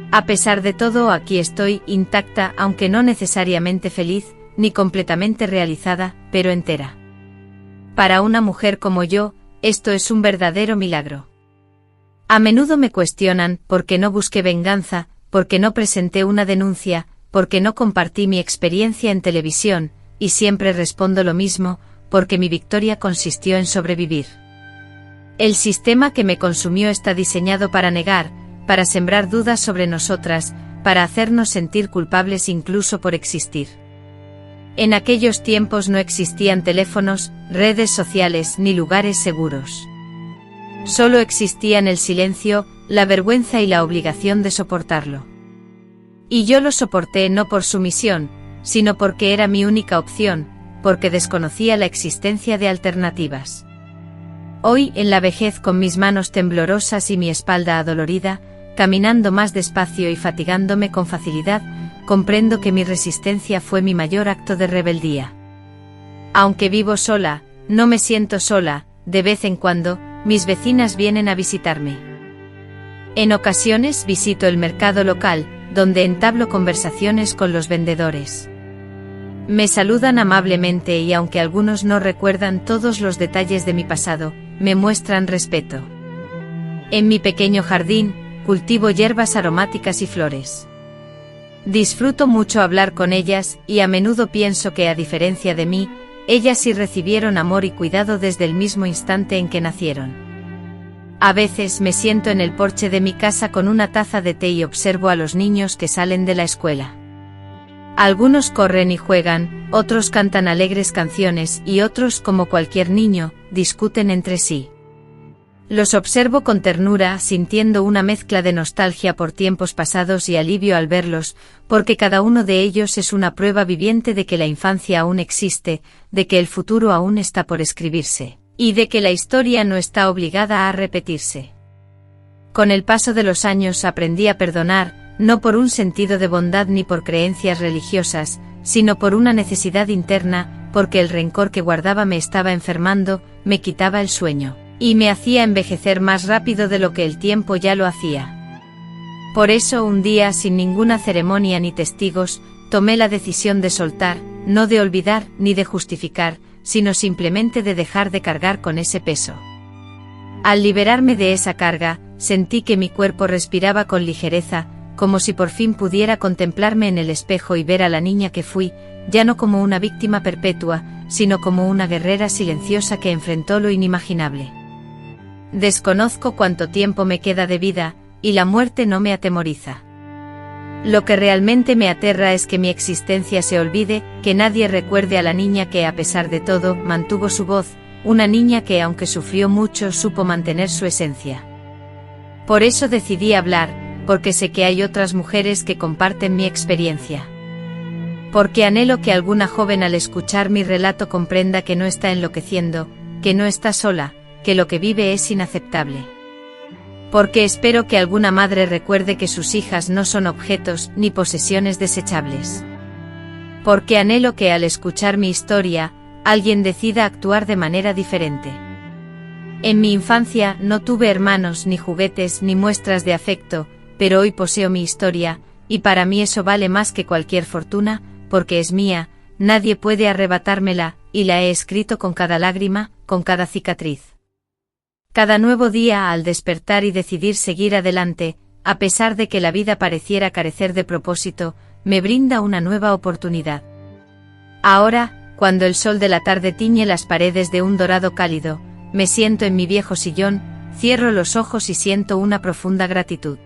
A pesar de todo, aquí estoy, intacta, aunque no necesariamente feliz, ni completamente realizada, pero entera. Para una mujer como yo, esto es un verdadero milagro. A menudo me cuestionan por qué no busqué venganza, por qué no presenté una denuncia, por qué no compartí mi experiencia en televisión, y siempre respondo lo mismo: porque mi victoria consistió en sobrevivir. El sistema que me consumió está diseñado para negar, para sembrar dudas sobre nosotras, para hacernos sentir culpables incluso por existir. En aquellos tiempos no existían teléfonos, redes sociales ni lugares seguros. Solo existían el silencio, la vergüenza y la obligación de soportarlo. Y yo lo soporté no por sumisión, sino porque era mi única opción, porque desconocía la existencia de alternativas. Hoy, en la vejez, con mis manos temblorosas y mi espalda adolorida, caminando más despacio y fatigándome con facilidad, comprendo que mi resistencia fue mi mayor acto de rebeldía. Aunque vivo sola, no me siento sola. De vez en cuando, mis vecinas vienen a visitarme. En ocasiones visito el mercado local, donde entablo conversaciones con los vendedores. Me saludan amablemente y aunque algunos no recuerdan todos los detalles de mi pasado, me muestran respeto. En mi pequeño jardín, cultivo hierbas aromáticas y flores. Disfruto mucho hablar con ellas y a menudo pienso que, a diferencia de mí, ellas sí recibieron amor y cuidado desde el mismo instante en que nacieron. A veces me siento en el porche de mi casa con una taza de té y observo a los niños que salen de la escuela. Algunos corren y juegan, otros cantan alegres canciones y otros, como cualquier niño, discuten entre sí. Los observo con ternura, sintiendo una mezcla de nostalgia por tiempos pasados y alivio al verlos, porque cada uno de ellos es una prueba viviente de que la infancia aún existe, de que el futuro aún está por escribirse, y de que la historia no está obligada a repetirse. Con el paso de los años aprendí a perdonar, no por un sentido de bondad ni por creencias religiosas, sino por una necesidad interna, porque el rencor que guardaba me estaba enfermando, me quitaba el sueño, y me hacía envejecer más rápido de lo que el tiempo ya lo hacía. Por eso un día, sin ninguna ceremonia ni testigos, tomé la decisión de soltar, no de olvidar ni de justificar, sino simplemente de dejar de cargar con ese peso. Al liberarme de esa carga, sentí que mi cuerpo respiraba con ligereza, como si por fin pudiera contemplarme en el espejo y ver a la niña que fui, ya no como una víctima perpetua, sino como una guerrera silenciosa que enfrentó lo inimaginable. Desconozco cuánto tiempo me queda de vida, y la muerte no me atemoriza. Lo que realmente me aterra es que mi existencia se olvide, que nadie recuerde a la niña que, a pesar de todo, mantuvo su voz, una niña que, aunque sufrió mucho, supo mantener su esencia. Por eso decidí hablar, porque sé que hay otras mujeres que comparten mi experiencia. Porque anhelo que alguna joven al escuchar mi relato comprenda que no está enloqueciendo, que no está sola, que lo que vive es inaceptable. Porque espero que alguna madre recuerde que sus hijas no son objetos ni posesiones desechables. Porque anhelo que al escuchar mi historia, alguien decida actuar de manera diferente. En mi infancia no tuve hermanos, ni juguetes, ni muestras de afecto, pero hoy poseo mi historia, y para mí eso vale más que cualquier fortuna, porque es mía, nadie puede arrebatármela, y la he escrito con cada lágrima, con cada cicatriz. Cada nuevo día al despertar y decidir seguir adelante, a pesar de que la vida pareciera carecer de propósito, me brinda una nueva oportunidad. Ahora, cuando el sol de la tarde tiñe las paredes de un dorado cálido, me siento en mi viejo sillón, cierro los ojos y siento una profunda gratitud.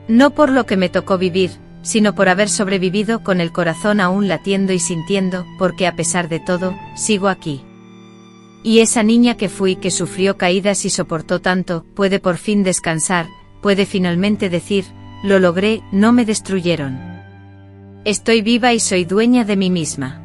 No por lo que me tocó vivir, sino por haber sobrevivido con el corazón aún latiendo y sintiendo, porque a pesar de todo, sigo aquí. Y esa niña que fui, que sufrió caídas y soportó tanto, puede por fin descansar, puede finalmente decir, lo logré, no me destruyeron. Estoy viva y soy dueña de mí misma.